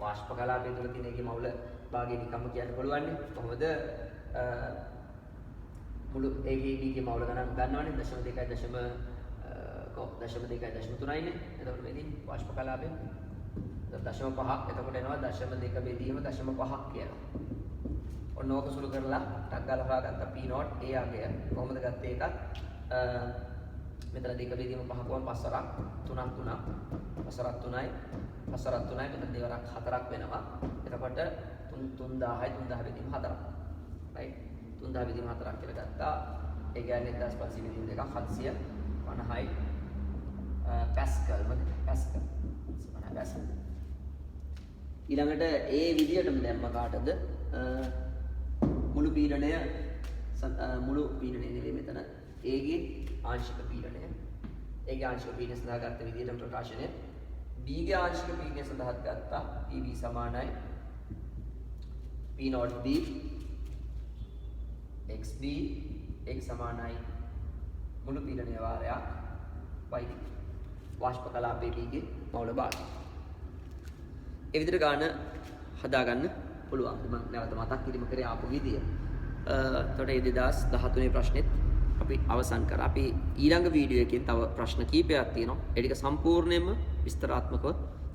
වාෂ්ප කලාපය තුල තියෙන ඒකේ මවුල භාගය නිකම්ම කියන්න පුළුවන් නේ. කොහොමද මුළු ඒකේ ගේ මවුල ගණන් ගන්නවනේ 0.2.3යි නේ. එතකොට මෙදී වාෂ්ප කලාපය 0.5ක් එතකොට එනවා 0.2 බෙදීම 0.5ක් කියලා. ඔන්න ඕක සුළු කරලා ටක් ගාලා හොයාගත්ත P0 A අගය කොහොමද ගත්තේ එකත් මෙතන 2 බෙදීම 5 කොහොම 5 වරක් 3ක් 5 වරක් 3යි 5 වරක් 3යි මෙතන දෙවරක් 4ක් වෙනවා. එතකොට 3000යි 3000 බෙදීම 4ක්. රයිට් 3000 බෙදීම 4ක් කියලා ගත්තා. ඒ කියන්නේ 1500 බෙදීම දෙකක් 750යි පැස්කල් මොකද පැස්කල් සමානයි පැස්කල්. ඊළඟට ඒ විදියටම දැම්ම කාටද මුළු පීඩනය නෙවෙයි මෙතන A ගේ ආංශික පීඩනය. A ගේ ආංශික පීඩනය සඳහා ගත්ත විදියටම ප්‍රකාශනය. B ගේ ආංශික පීඩනය සඳහා ගත්තා PV සමානයි P0B XB එක සමානයි මුළු පීඩනය වාරයක් YD. වාෂ්ප කලාපයේ B ගේ මවුල භාගය. ඒ විදිහට ගාන හදාගන්න පුළුවන්. මම නැවත මතක් කිරීම කරේ ආපු විදිය. එතකොට මේ 2013 ප්‍රශ්නෙත් අපි අවසන් කරා. අපි ඊළඟ වීඩියෝ එකකින් තව ප්‍රශ්න කීපයක් තියෙනවා. ඒ ටික සම්පූර්ණයෙන්ම විස්තරාත්මකව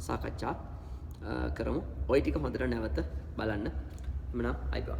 සාකච්ඡා කරමු. ওই ටික හොඳට නැවත බලන්න. එමනම් අයිබා.